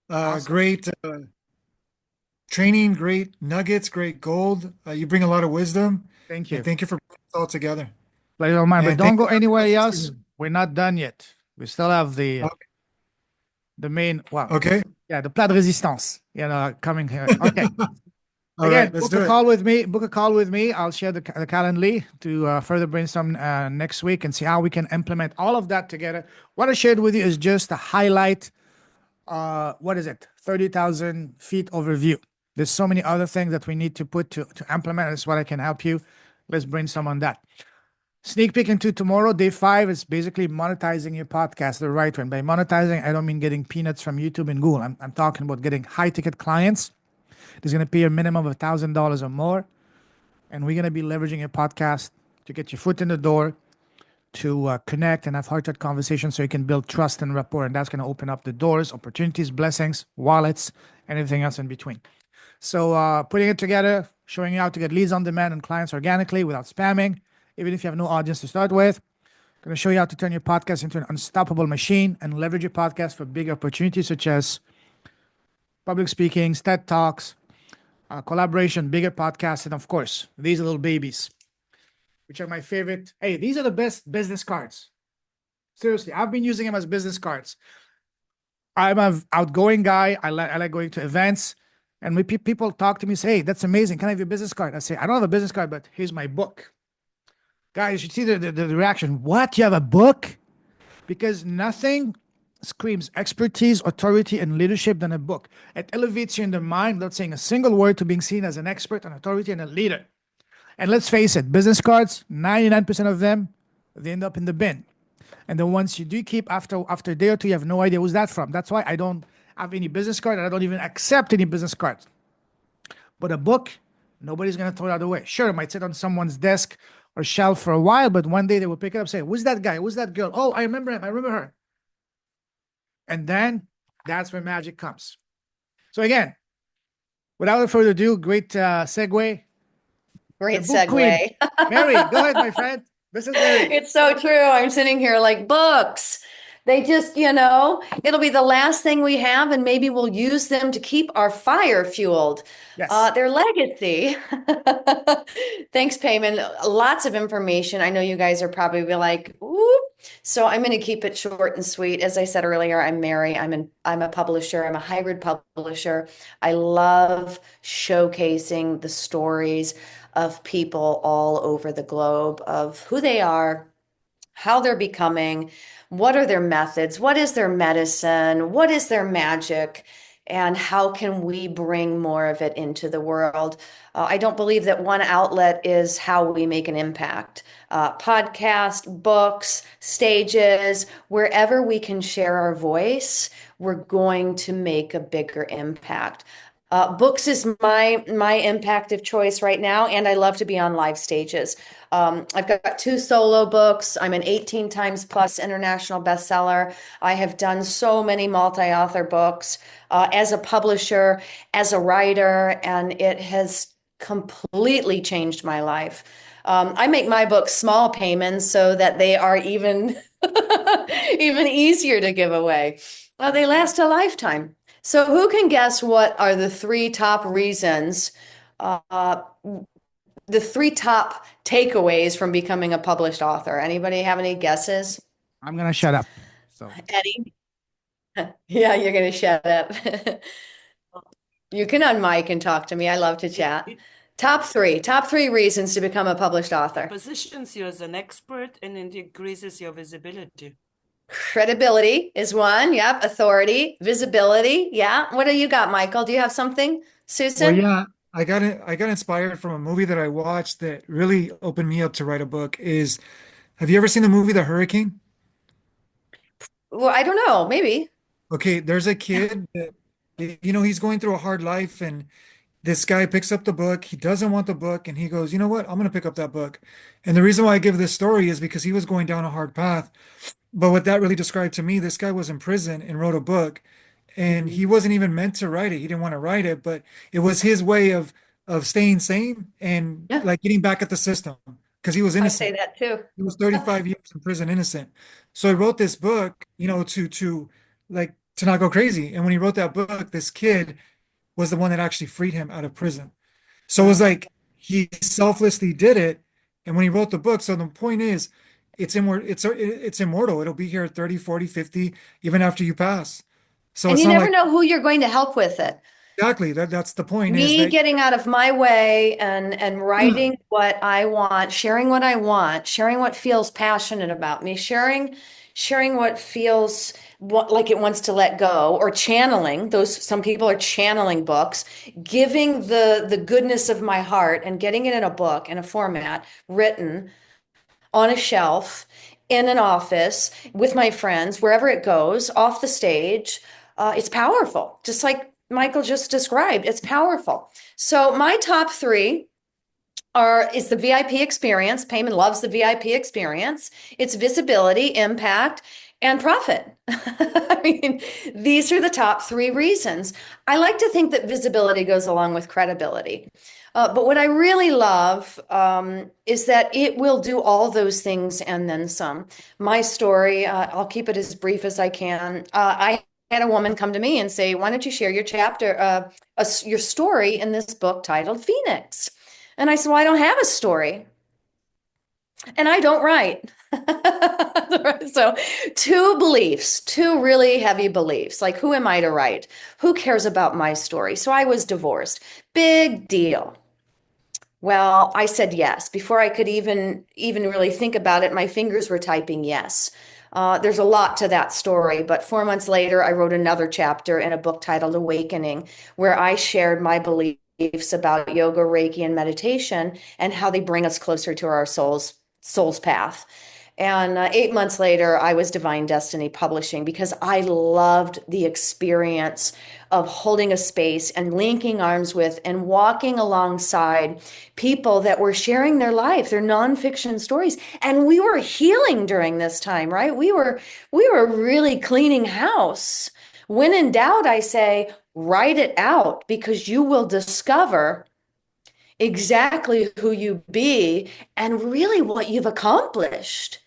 [SPEAKER 1] Awesome.
[SPEAKER 5] great training, great nuggets, great gold. You bring a lot of wisdom,
[SPEAKER 1] Thank
[SPEAKER 5] and
[SPEAKER 1] you.
[SPEAKER 5] thank you for putting this all together.
[SPEAKER 1] Pleasure of mine. But
[SPEAKER 5] And
[SPEAKER 1] don't
[SPEAKER 5] thank
[SPEAKER 1] go
[SPEAKER 5] you for
[SPEAKER 1] anywhere else.
[SPEAKER 5] listening.
[SPEAKER 1] We're not done yet. We still have the main, wow,
[SPEAKER 5] Okay.
[SPEAKER 1] yeah, the plat de résistance, coming here. Okay.
[SPEAKER 5] All
[SPEAKER 1] Again,
[SPEAKER 5] right. Let's
[SPEAKER 1] book
[SPEAKER 5] do
[SPEAKER 1] a
[SPEAKER 5] it.
[SPEAKER 1] call with me. Book a call with me. I'll share the Calendly to further brainstorm next week and see how we can implement all of that together. What I shared with you is just a highlight. What is it? 30,000 feet overview. There's so many other things that we need to put to implement. That's what I can help you. Let's brainstorm on that. Sneak peek into tomorrow, day 5 is basically monetizing your podcast the right way. And by monetizing, I don't mean getting peanuts from YouTube and Google. I'm talking about getting high ticket clients. There's going to pay a minimum of $1,000 or more. And we're going to be leveraging your podcast to get your foot in the door, to connect and have heart-to-heart conversations so you can build trust and rapport. And that's going to open up the doors, opportunities, blessings, wallets, and everything else in between. So putting it together, showing you how to get leads on demand and clients organically without spamming, even if you have no audience to start with. Going to show you how to turn your podcast into an unstoppable machine and leverage your podcast for big opportunities such as public speaking, TED Talks, collaboration, bigger podcasts, and of course, these little babies, which are my favorite. Hey, these are the best business cards. Seriously, I've been using them as business cards. I'm an outgoing guy. I like going to events. And when people talk to me, say, hey, that's amazing. Can I have your business card? I say, I don't have a business card, but here's my book. Guys, you should see the reaction. What? You have a book? Because nothing screams expertise, authority, and leadership than a book. It elevates you in the mind without saying a single word to being seen as an expert, an authority, and a leader. And let's face it, business cards, 99% of them, they end up in the bin. And the ones you do keep after a day or two, you have no idea who's that from. That's why I don't have any business card and I don't even accept any business cards. But a book, nobody's going to throw that away. Sure, it might sit on someone's desk or shelf for a while, but one day they will pick it up and say, who's that guy? Who's that girl? Oh, I remember him. I remember her. And then that's where magic comes. So again, without further ado, great segue.
[SPEAKER 6] Great
[SPEAKER 1] The book queen.
[SPEAKER 6] segue.
[SPEAKER 1] Mary, go ahead, my friend. This is Mary.
[SPEAKER 6] It's so true. I'm sitting here like books. They just, it'll be the last thing we have, and maybe we'll use them to keep our fire fueled.
[SPEAKER 1] Yes.
[SPEAKER 6] Their legacy. Thanks, Payman. Lots of information. I know you guys are probably like, ooh. So I'm going to keep it short and sweet. As I said earlier, I'm Mary. I'm a publisher. I'm a hybrid publisher. I love showcasing the stories of people all over the globe of who they are, how they're becoming, what are their methods, what is their medicine, what is their magic, and how can we bring more of it into the world. I don't believe that one outlet is how we make an impact. Podcast, books, stages, wherever we can share our voice, we're going to make a bigger impact. Books is my impact of choice right now, and I love to be on live stages. I've got 2 solo books. I'm an 18 times plus international bestseller. I have done so many multi-author books as a publisher, as a writer, and it has completely changed my life. I make my books small payments so that they are even even easier to give away. They last a lifetime. So who can guess what are the 3 top reasons, the 3 top takeaways from becoming a published author? Anybody have any guesses?
[SPEAKER 1] I'm gonna shut up. So
[SPEAKER 6] Eddie? Yeah, you're gonna shut up. You can unmic and talk to me. I love to chat. Top three reasons to become a published author.
[SPEAKER 3] Positions you as an expert and it increases your visibility.
[SPEAKER 6] Credibility is one. Yep. Authority, visibility. Yeah. What do you got, Michael? Do you have something,
[SPEAKER 5] Well,
[SPEAKER 6] Susan?
[SPEAKER 5] yeah, I got inspired from a movie that I watched that really opened me up to write a book. Have you ever seen the movie The Hurricane?
[SPEAKER 6] Well, I don't know. Maybe.
[SPEAKER 5] Okay, there's a kid that, he's going through a hard life, and this guy picks up the book. He doesn't want the book, and he goes, you know what? I'm going to pick up that book. And the reason why I give this story is because he was going down a hard path. But what that really described to me, this guy was in prison and wrote a book, and he wasn't even meant to write it. He didn't want to write it, but it was his way of staying sane and
[SPEAKER 6] Yeah.
[SPEAKER 5] like getting back at the system because he was
[SPEAKER 6] I say
[SPEAKER 5] innocent.
[SPEAKER 6] that too.
[SPEAKER 5] He was 35 years in prison, innocent. So he wrote this book, to not go crazy. And when he wrote that book, this kid was the one that actually freed him out of prison. So it was like he selflessly did it. And when he wrote the book, so the point is, it's immortal. It'll be here at 30, 40, 50, even after you pass. So
[SPEAKER 6] And
[SPEAKER 5] it's
[SPEAKER 6] you
[SPEAKER 5] not
[SPEAKER 6] never
[SPEAKER 5] like
[SPEAKER 6] know who you're going to help with it.
[SPEAKER 5] exactly that's the point is
[SPEAKER 6] Me
[SPEAKER 5] that
[SPEAKER 6] getting out of my way and writing what I want, sharing what I want, sharing what feels passionate about me, sharing what feels like it wants to let go, or channeling. Some people are channeling books, giving the goodness of my heart and getting it in a book, in a format, written on a shelf, in an office, with my friends, wherever it goes, off the stage. It's powerful, just like Michael just described. It's powerful. So my top 3 is the VIP experience. Payman loves the VIP experience. It's visibility, impact, and profit. I mean, these are the top 3 reasons. I like to think that visibility goes along with credibility. But what I really love is that it will do all those things and then some. My story, I'll keep it as brief as I can. I had a woman come to me and say, why don't you share your your story in this book titled Phoenix? And I said, well, I don't have a story. And I don't write. So 2 really heavy beliefs, like who am I to write? Who cares about my story? So I was divorced. Big deal. Well, I said yes. Before I could even really think about it, my fingers were typing yes. There's a lot to that story, but 4 months later, I wrote another chapter in a book titled Awakening, where I shared my beliefs about yoga, Reiki, and meditation and how they bring us closer to our soul's path. And 8 months later, I was Divine Destiny Publishing because I loved the experience of holding a space and linking arms with and walking alongside people that were sharing their life, their nonfiction stories. And we were healing during this time, right? We were really cleaning house. When in doubt, I say, write it out because you will discover exactly who you be and really what you've accomplished.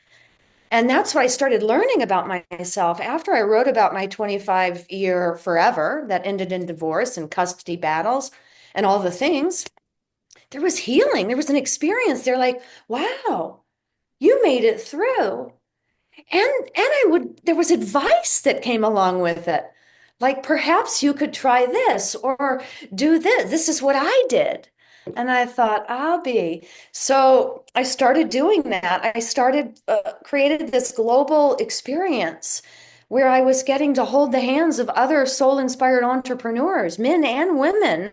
[SPEAKER 6] And that's what I started learning about myself after I wrote about my 25-year forever that ended in divorce and custody battles and all the things. There was healing. There was an experience. They're like, wow, you made it through. There was advice that came along with it. Like, perhaps you could try this or do this. This is what I did. And I thought, I'll be. So I started doing that. I started, created this global experience where I was getting to hold the hands of other soul-inspired entrepreneurs, men and women,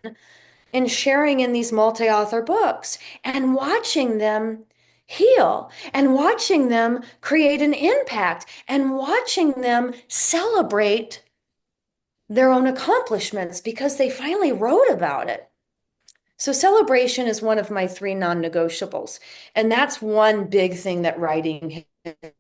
[SPEAKER 6] and sharing in these multi-author books and watching them heal and watching them create an impact and watching them celebrate their own accomplishments because they finally wrote about it. So celebration is one of my 3 non-negotiables. And that's one big thing that writing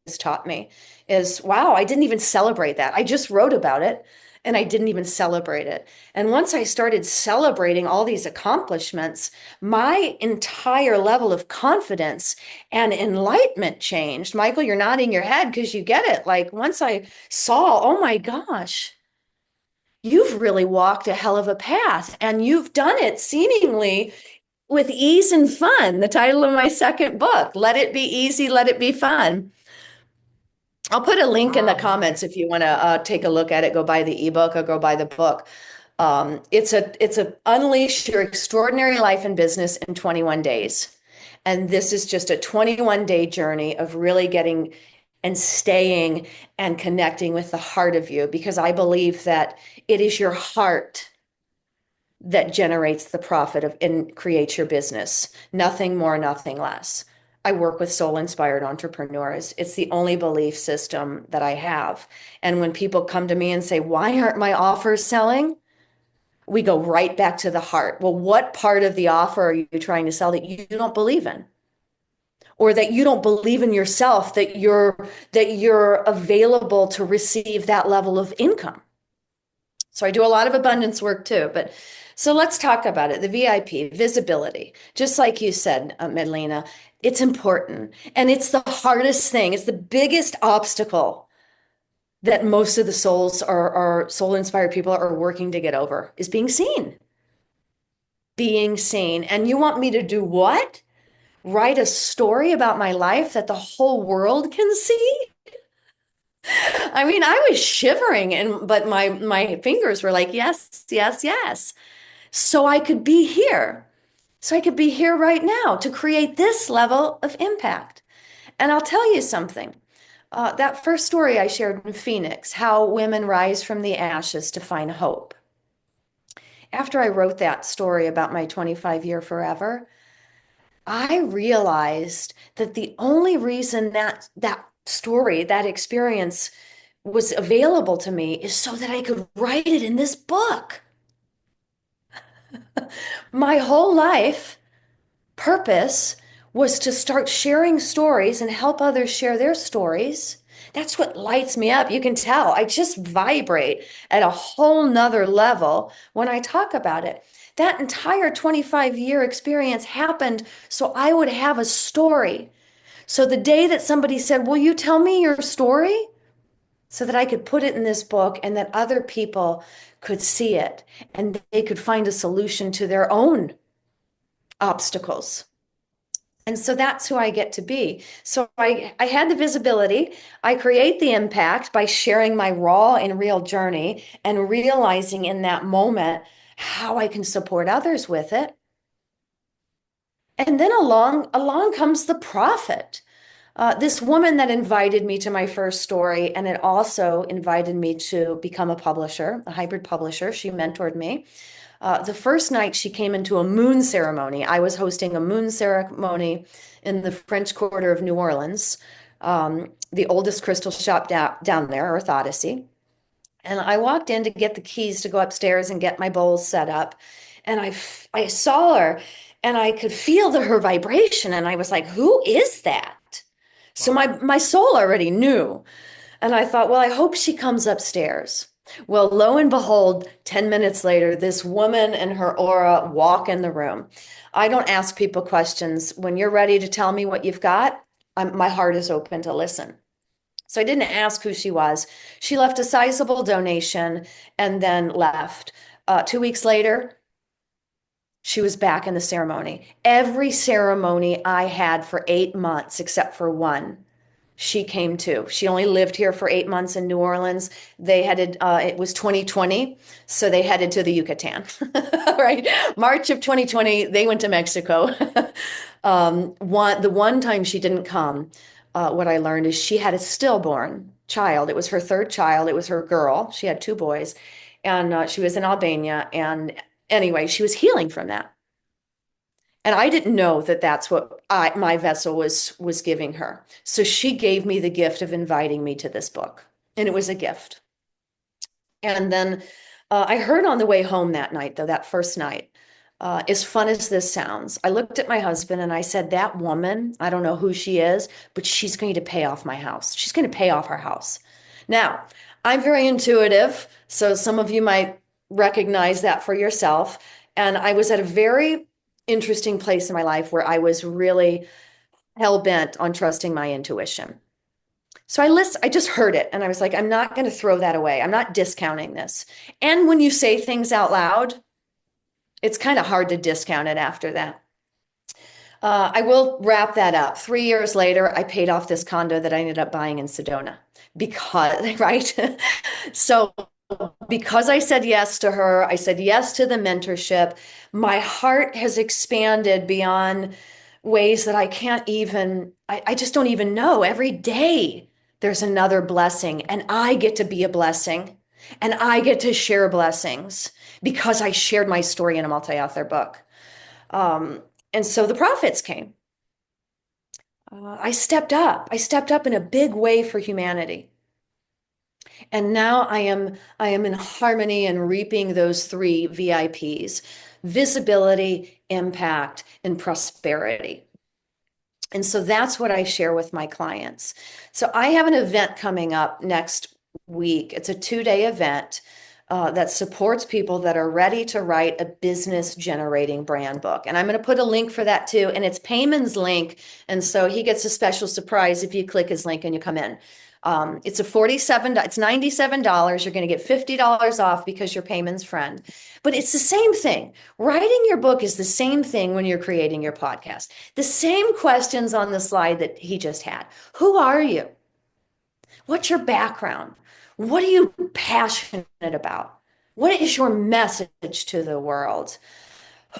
[SPEAKER 6] has taught me is, wow, I didn't even celebrate that. I just wrote about it and I didn't even celebrate it. And once I started celebrating all these accomplishments, my entire level of confidence and enlightenment changed. Michael, you're nodding your head because you get it. Like once I saw, oh my gosh, you've really walked a hell of a path and you've done it seemingly with ease and fun. The title of my second book, Let It Be Easy, Let It Be Fun. I'll put a link in the comments if you want to take a look at it, go buy the ebook or go buy the book. It's a unleash your extraordinary life and business in 21 days. And this is just a 21-day journey of really getting and staying and connecting with the heart of you, because I believe that it is your heart that generates the profit of and creates your business. Nothing more, nothing less. I work with soul-inspired entrepreneurs. It's the only belief system that I have. And when people come to me and say, why aren't my offers selling? We go right back to the heart. Well, what part of the offer are you trying to sell that you don't believe in? Or that you don't believe in yourself, that you're available to receive that level of income? So I do a lot of abundance work too, but so let's talk about it. The VIP, visibility, just like you said, Medlina, it's important. And it's the hardest thing. It's the biggest obstacle that most of the soul-inspired people are working to get over is being seen. Being seen. And you want me to do what? Write a story about my life that the whole world can see? I mean, I was shivering, but my fingers were like, yes, yes, yes. So I could be here. So I could be here right now to create this level of impact. And I'll tell you something. That first story I shared in Phoenix, how women rise from the ashes to find hope. After I wrote that story about my 25-year forever, I realized that the only reason that story, that experience was available to me is so that I could write it in this book. My whole life purpose was to start sharing stories and help others share their stories. That's what lights me up. You can tell I just vibrate at a whole nother level when I talk about it. That entire 25-year experience happened so I would have a story. So the day that somebody said, will you tell me your story? So that I could put it in this book and that other people could see it and they could find a solution to their own obstacles. And so that's who I get to be. So I had the visibility. I create the impact by sharing my raw and real journey and realizing in that moment how I can support others with it. And then along comes the profit. This woman that invited me to my first story, and it also invited me to become a publisher, a hybrid publisher. She mentored me. The first night she came into a moon ceremony. I was hosting a moon ceremony in the French Quarter of New Orleans, the oldest crystal shop down there, Earth Odyssey. And I walked in to get the keys to go upstairs and get my bowls set up. And I saw her and I could feel her vibration. And I was like, who is that? So my soul already knew. And I thought, well, I hope she comes upstairs. Well, lo and behold, 10 minutes later, this woman and her aura walk in the room. I don't ask people questions. When you're ready to tell me what you've got, my heart is open to listen. So I didn't ask who she was. She left a sizable donation and then left. 2 weeks later, she was back in the ceremony. Every ceremony I had for 8 months, except for one, she came too. She only lived here for 8 months in New Orleans. They headed, it was 2020, so they headed to the Yucatan, right? March of 2020, they went to Mexico. The one time she didn't come, what I learned is she had a stillborn child. It was her third child. It was her girl. She had two boys, and she was in Albania. And anyway, she was healing from that. And I didn't know that that's what my vessel was giving her. So she gave me the gift of inviting me to this book, and it was a gift. And then I heard on the way home that night, though, that first night, as fun as this sounds, I looked at my husband and I said, that woman, I don't know who she is, but she's going to pay off my house. She's going to pay off our house. Now, I'm very intuitive, so some of you might recognize that for yourself. And I was at a very interesting place in my life where I was really hell-bent on trusting my intuition. So I just heard it and I was like, I'm not going to throw that away. I'm not discounting this. And when you say things out loud, it's kind of hard to discount it after that. I will wrap that up. 3 years later, I paid off this condo that I ended up buying in Sedona because, right? So because I said yes to her, I said yes to the mentorship. My heart has expanded beyond ways that I can't even, I just don't even know. Every day there's another blessing, and I get to be a blessing, and I get to share blessings because I shared my story in a multi-author book. And so the profits came. I stepped up. I stepped up in a big way for humanity. And now I am in harmony and reaping those 3 VIPs: visibility, impact, and prosperity. And so that's what I share with my clients. So I have an event coming up next week. It's a 2-day event that supports people that are ready to write a business generating brand book. And I'm going to put a link for that too. And it's Payman's link. And so he gets a special surprise if you click his link and you come in. It's $97. You're going to get $50 off because you're Payman's friend. But it's the same thing. Writing your book is the same thing when you're creating your podcast. The same questions on the slide that he just had. Who are you? What's your background? What are you passionate about? What is your message to the world?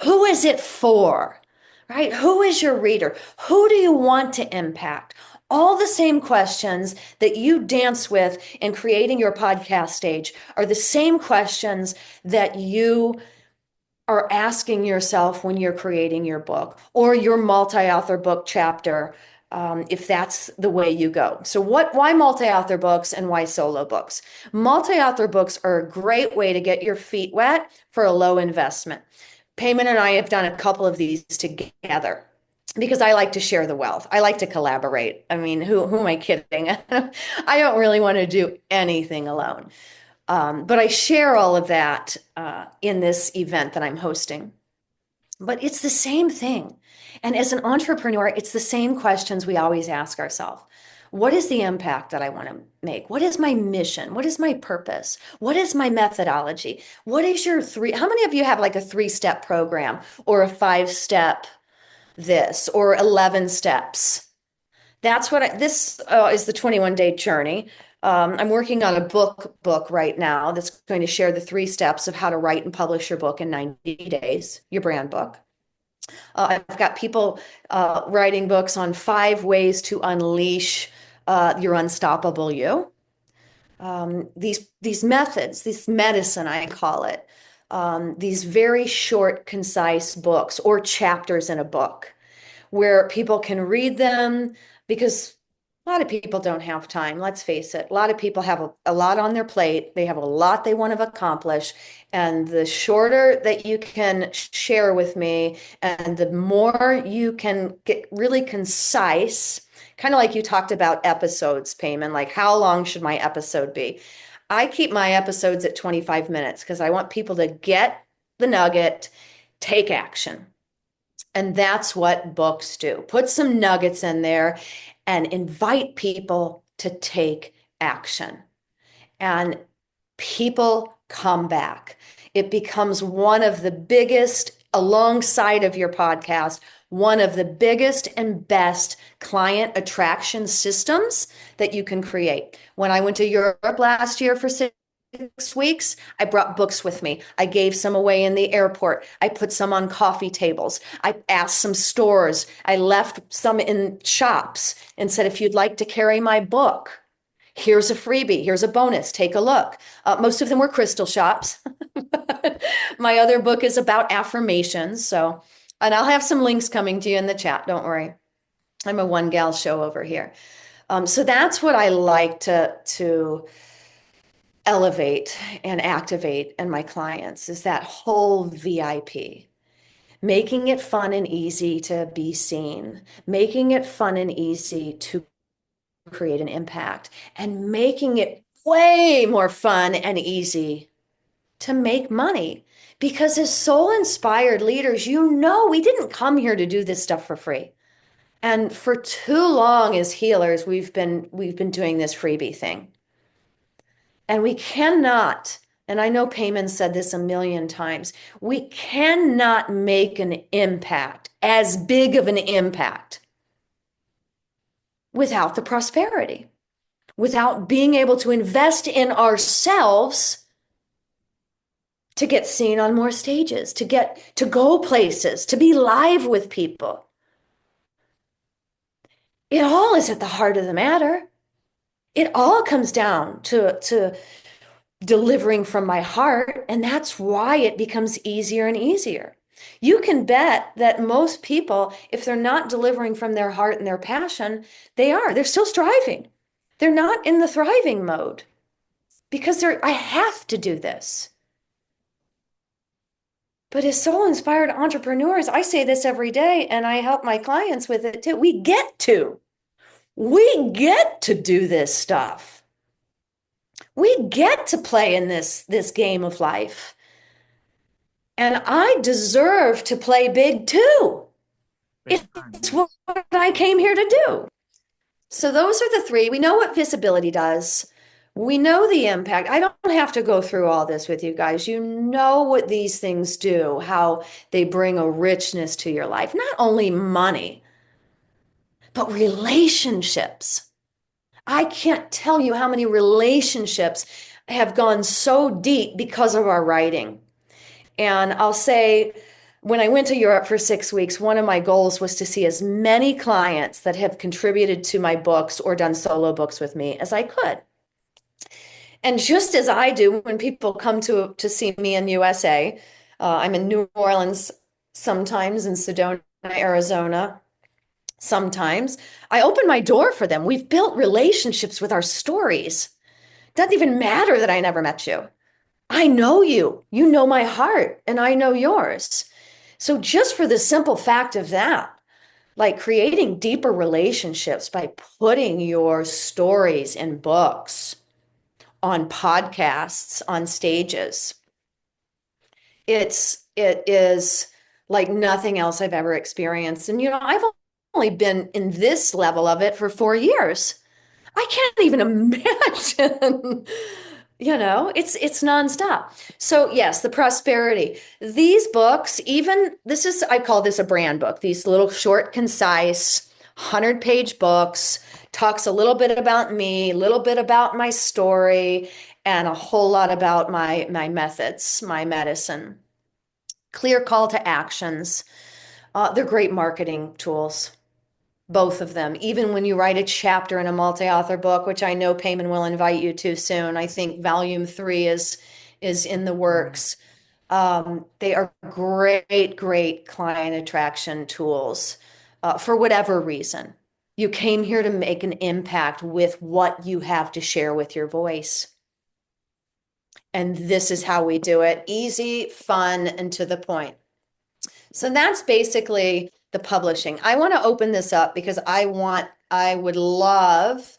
[SPEAKER 6] Who is it for? Right? Who is your reader? Who do you want to impact? All the same questions that you dance with in creating your podcast stage are the same questions that you are asking yourself when you're creating your book or your multi-author book chapter, if that's the way you go. So why multi-author books and why solo books? Multi-author books are a great way to get your feet wet for a low investment. Payman and I have done a couple of these together because I like to share the wealth. I like to collaborate. I mean, who am I kidding? I don't really want to do anything alone. But I share all of that in this event that I'm hosting. But it's the same thing. And as an entrepreneur, it's the same questions we always ask ourselves. What is the impact that I want to make? What is my mission? What is my purpose? What is my methodology? What is your how many of you have like a 3-step program or a 5-step this or 11 steps? That's what this is the 21-day journey. I'm working on a book right now that's going to share the 3 steps of how to write and publish your book in 90 days, your brand book. I've got people writing books on 5 ways to unleash your unstoppable you. These methods, this medicine, I call it, these very short, concise books or chapters in a book where people can read them, because a lot of people don't have time. Let's face it. A lot of people have a lot on their plate. They have a lot they want to accomplish. And the shorter that you can share with me and the more you can get really concise, kind of like you talked about episodes, Payman, like how long should my episode be? I keep my episodes at 25 minutes because I want people to get the nugget, take action. And that's what books do. Put some nuggets in there and invite people to take action. And people come back. It becomes one of the biggest alongside of your podcast, one of the biggest and best client attraction systems that you can create. When I went to Europe last year for 6 weeks, I brought books with me. I gave some away in the airport. I put some on coffee tables. I asked some stores. I left some in shops and said, if you'd like to carry my book, here's a freebie. Here's a bonus. Take a look. Most of them were crystal shops. My other book is about affirmations. So, and I'll have some links coming to you in the chat. Don't worry. I'm a one gal show over here. So that's what I like to elevate and activate in my clients, is that whole VIP. Making it fun and easy to be seen, making it fun and easy to create an impact, and making it way more fun and easy to make money. Because as soul-inspired leaders, we didn't come here to do this stuff for free. And for too long as healers, we've been doing this freebie thing. And we cannot, and I know Payman said this a million times, we cannot make an impact, as big of an impact, without the prosperity, without being able to invest in ourselves to get seen on more stages, to go places, to be live with people. It all is at the heart of the matter. It all comes down to delivering from my heart, and that's why it becomes easier and easier. You can bet that most people, if they're not delivering from their heart and their passion, they're still striving. They're not in the thriving mode because I have to do this. But as soul-inspired entrepreneurs, I say this every day, and I help my clients with it too. We get to do this stuff. We get to play in this game of life. And I deserve to play big too. It's what I came here to do. So those are the three. We know what visibility does. We know the impact. I don't have to go through all this with you guys. You know what these things do, how they bring a richness to your life. Not only money, but relationships. I can't tell you how many relationships have gone so deep because of our writing. And I'll say, when I went to Europe for 6 weeks, one of my goals was to see as many clients that have contributed to my books or done solo books with me as I could. And just as I do when people come to see me in USA, I'm in New Orleans sometimes, in Sedona, Arizona, sometimes, I open my door for them. We've built relationships with our stories. Doesn't even matter that I never met you. I know you. You know my heart, and I know yours. So just for the simple fact of that, like creating deeper relationships by putting your stories in books, on podcasts, on stages, it is like nothing else I've ever experienced. And, I've only been in this level of it for 4 years. I can't even imagine, it's nonstop. So yes, the prosperity, these books, I call this a brand book, these little short, concise, 100-page books, talks a little bit about me, a little bit about my story, and a whole lot about my methods, my medicine. Clear call to actions. They're great marketing tools. Both of them. Even when you write a chapter in a multi-author book, which I know Payman will invite you to soon. I think volume 3 is in the works. They are great client attraction tools for whatever reason. You came here to make an impact with what you have to share with your voice. And this is how we do it. Easy, fun, and to the point. So that's basically the publishing. I want to open this up because I would love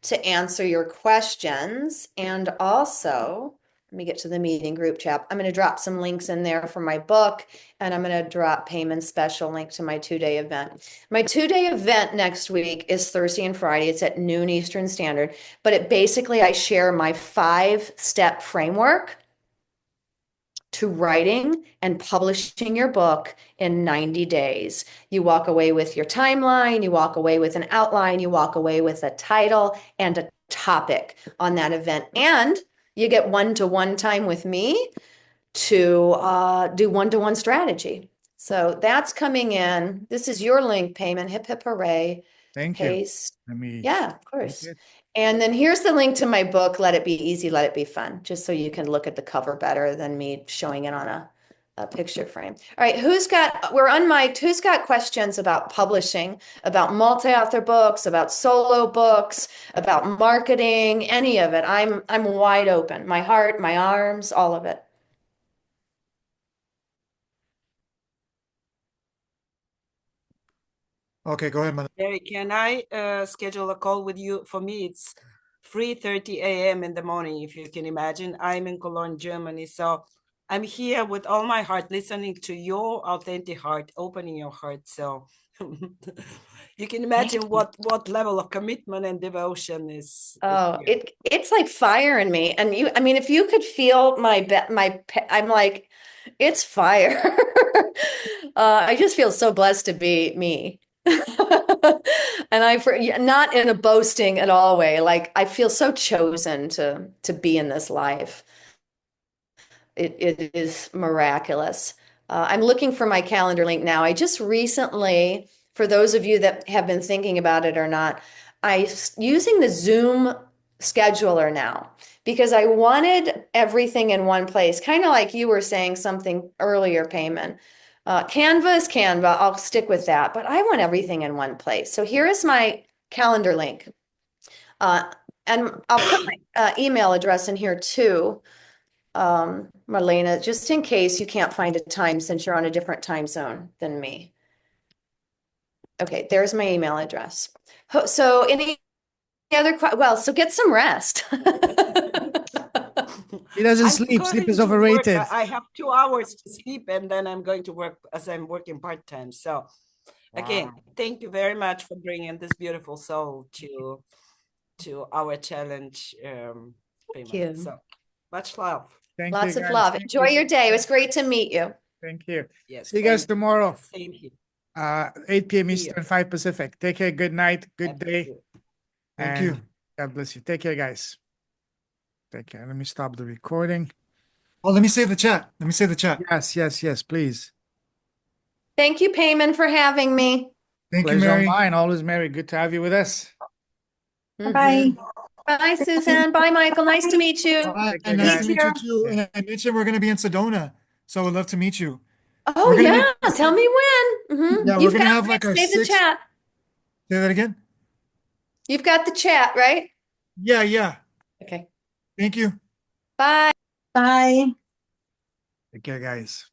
[SPEAKER 6] to answer your questions. And also, let me get to the meeting group chat. I'm going to drop some links in there for my book, and I'm going to drop Payman's special link to my 2-day event. My 2-day event next week is Thursday and Friday. It's at noon Eastern Standard, but I share my 5-step framework to writing and publishing your book in 90 days. You walk away with your timeline, you walk away with an outline, you walk away with a title and a topic on that event. And you get one-to-one time with me to do one-to-one strategy. So that's coming in. This is your link payment. Hip, hip, hooray.
[SPEAKER 1] Thank you.
[SPEAKER 6] Paste.
[SPEAKER 1] Let me.
[SPEAKER 6] Yeah, of course.
[SPEAKER 1] it.
[SPEAKER 6] And then here's the link to my book, Let It Be Easy, Let It Be Fun, just so you can look at the cover better than me showing it on a picture frame. All right, we're unmiked. Who's got questions about publishing, about multi-author books, about solo books, about marketing, any of it? I'm wide open. My heart, my arms, all of it.
[SPEAKER 5] Okay, go ahead, Madam.
[SPEAKER 3] Mary, can I schedule a call with you? For me, it's 3:30 a.m. in the morning, if you can imagine. I'm in Cologne, Germany. So I'm here with all my heart, listening to your authentic heart, opening your heart. So you can imagine what level of commitment and devotion is.
[SPEAKER 6] Oh, it's like fire in me. And I mean, if you could feel I'm like, it's fire. I just feel so blessed to be me. And not in a boasting at all way. Like I feel so chosen to be in this life. It is miraculous. I'm looking for my calendar link now. I just recently, for those of you that have been thinking about it or not, using the Zoom scheduler now because I wanted everything in one place, kind of like you were saying something earlier, Payman. Canva is Canva. I'll stick with that, but I want everything in one place. So here is my calendar link. And I'll put my email address in here too, Marlena, just in case you can't find a time since you're on a different time zone than me. Okay, there's my email address. So any other so get some rest.
[SPEAKER 1] He doesn't sleep. Sleep is overrated.
[SPEAKER 3] I have 2 hours to sleep and then I'm going to work as I'm working part-time. So again, thank you very much for bringing this beautiful soul to our challenge.
[SPEAKER 6] Thank you.
[SPEAKER 3] So much love.
[SPEAKER 1] Thank
[SPEAKER 6] Lots
[SPEAKER 1] you,
[SPEAKER 6] of
[SPEAKER 1] guys.
[SPEAKER 6] love.
[SPEAKER 1] Thank
[SPEAKER 6] Enjoy
[SPEAKER 1] you.
[SPEAKER 6] your day. It was great to meet you.
[SPEAKER 1] Thank you.
[SPEAKER 3] Yes,
[SPEAKER 1] See you guys tomorrow.
[SPEAKER 3] Same here.
[SPEAKER 1] 8 p.m.
[SPEAKER 3] See
[SPEAKER 1] Eastern, 5 Pacific. Take care. Good night. Good day.
[SPEAKER 5] Thank
[SPEAKER 1] and
[SPEAKER 5] you.
[SPEAKER 1] God bless you. Take care, guys. Take care. Let me stop the recording.
[SPEAKER 5] Oh, let me save the chat. Let me save the chat.
[SPEAKER 1] Yes, please.
[SPEAKER 6] Thank you, Payman, for having me.
[SPEAKER 5] Thank you,
[SPEAKER 1] Pleasure of
[SPEAKER 5] Mary.
[SPEAKER 1] mine. Always, Mary. Good to have you with us.
[SPEAKER 7] Bye.
[SPEAKER 6] Bye, Suzanne. Bye, Michael. Nice to meet you.
[SPEAKER 5] Bye.
[SPEAKER 1] Take care,
[SPEAKER 5] Nice
[SPEAKER 1] guys.
[SPEAKER 5] to meet you too. And I mentioned we're going to be in Sedona, so we'd love to meet you.
[SPEAKER 6] Oh,
[SPEAKER 5] We're gonna
[SPEAKER 6] yeah.
[SPEAKER 5] make-
[SPEAKER 6] Tell me when.
[SPEAKER 5] Yeah, we're
[SPEAKER 6] You've
[SPEAKER 5] gonna
[SPEAKER 6] got
[SPEAKER 5] have like our
[SPEAKER 6] save the
[SPEAKER 5] 6th.
[SPEAKER 6] chat.
[SPEAKER 5] Say that again.
[SPEAKER 6] You've got the chat, right?
[SPEAKER 5] Yeah.
[SPEAKER 6] Okay.
[SPEAKER 5] Thank you.
[SPEAKER 6] Bye.
[SPEAKER 7] Bye.
[SPEAKER 1] Take care, guys.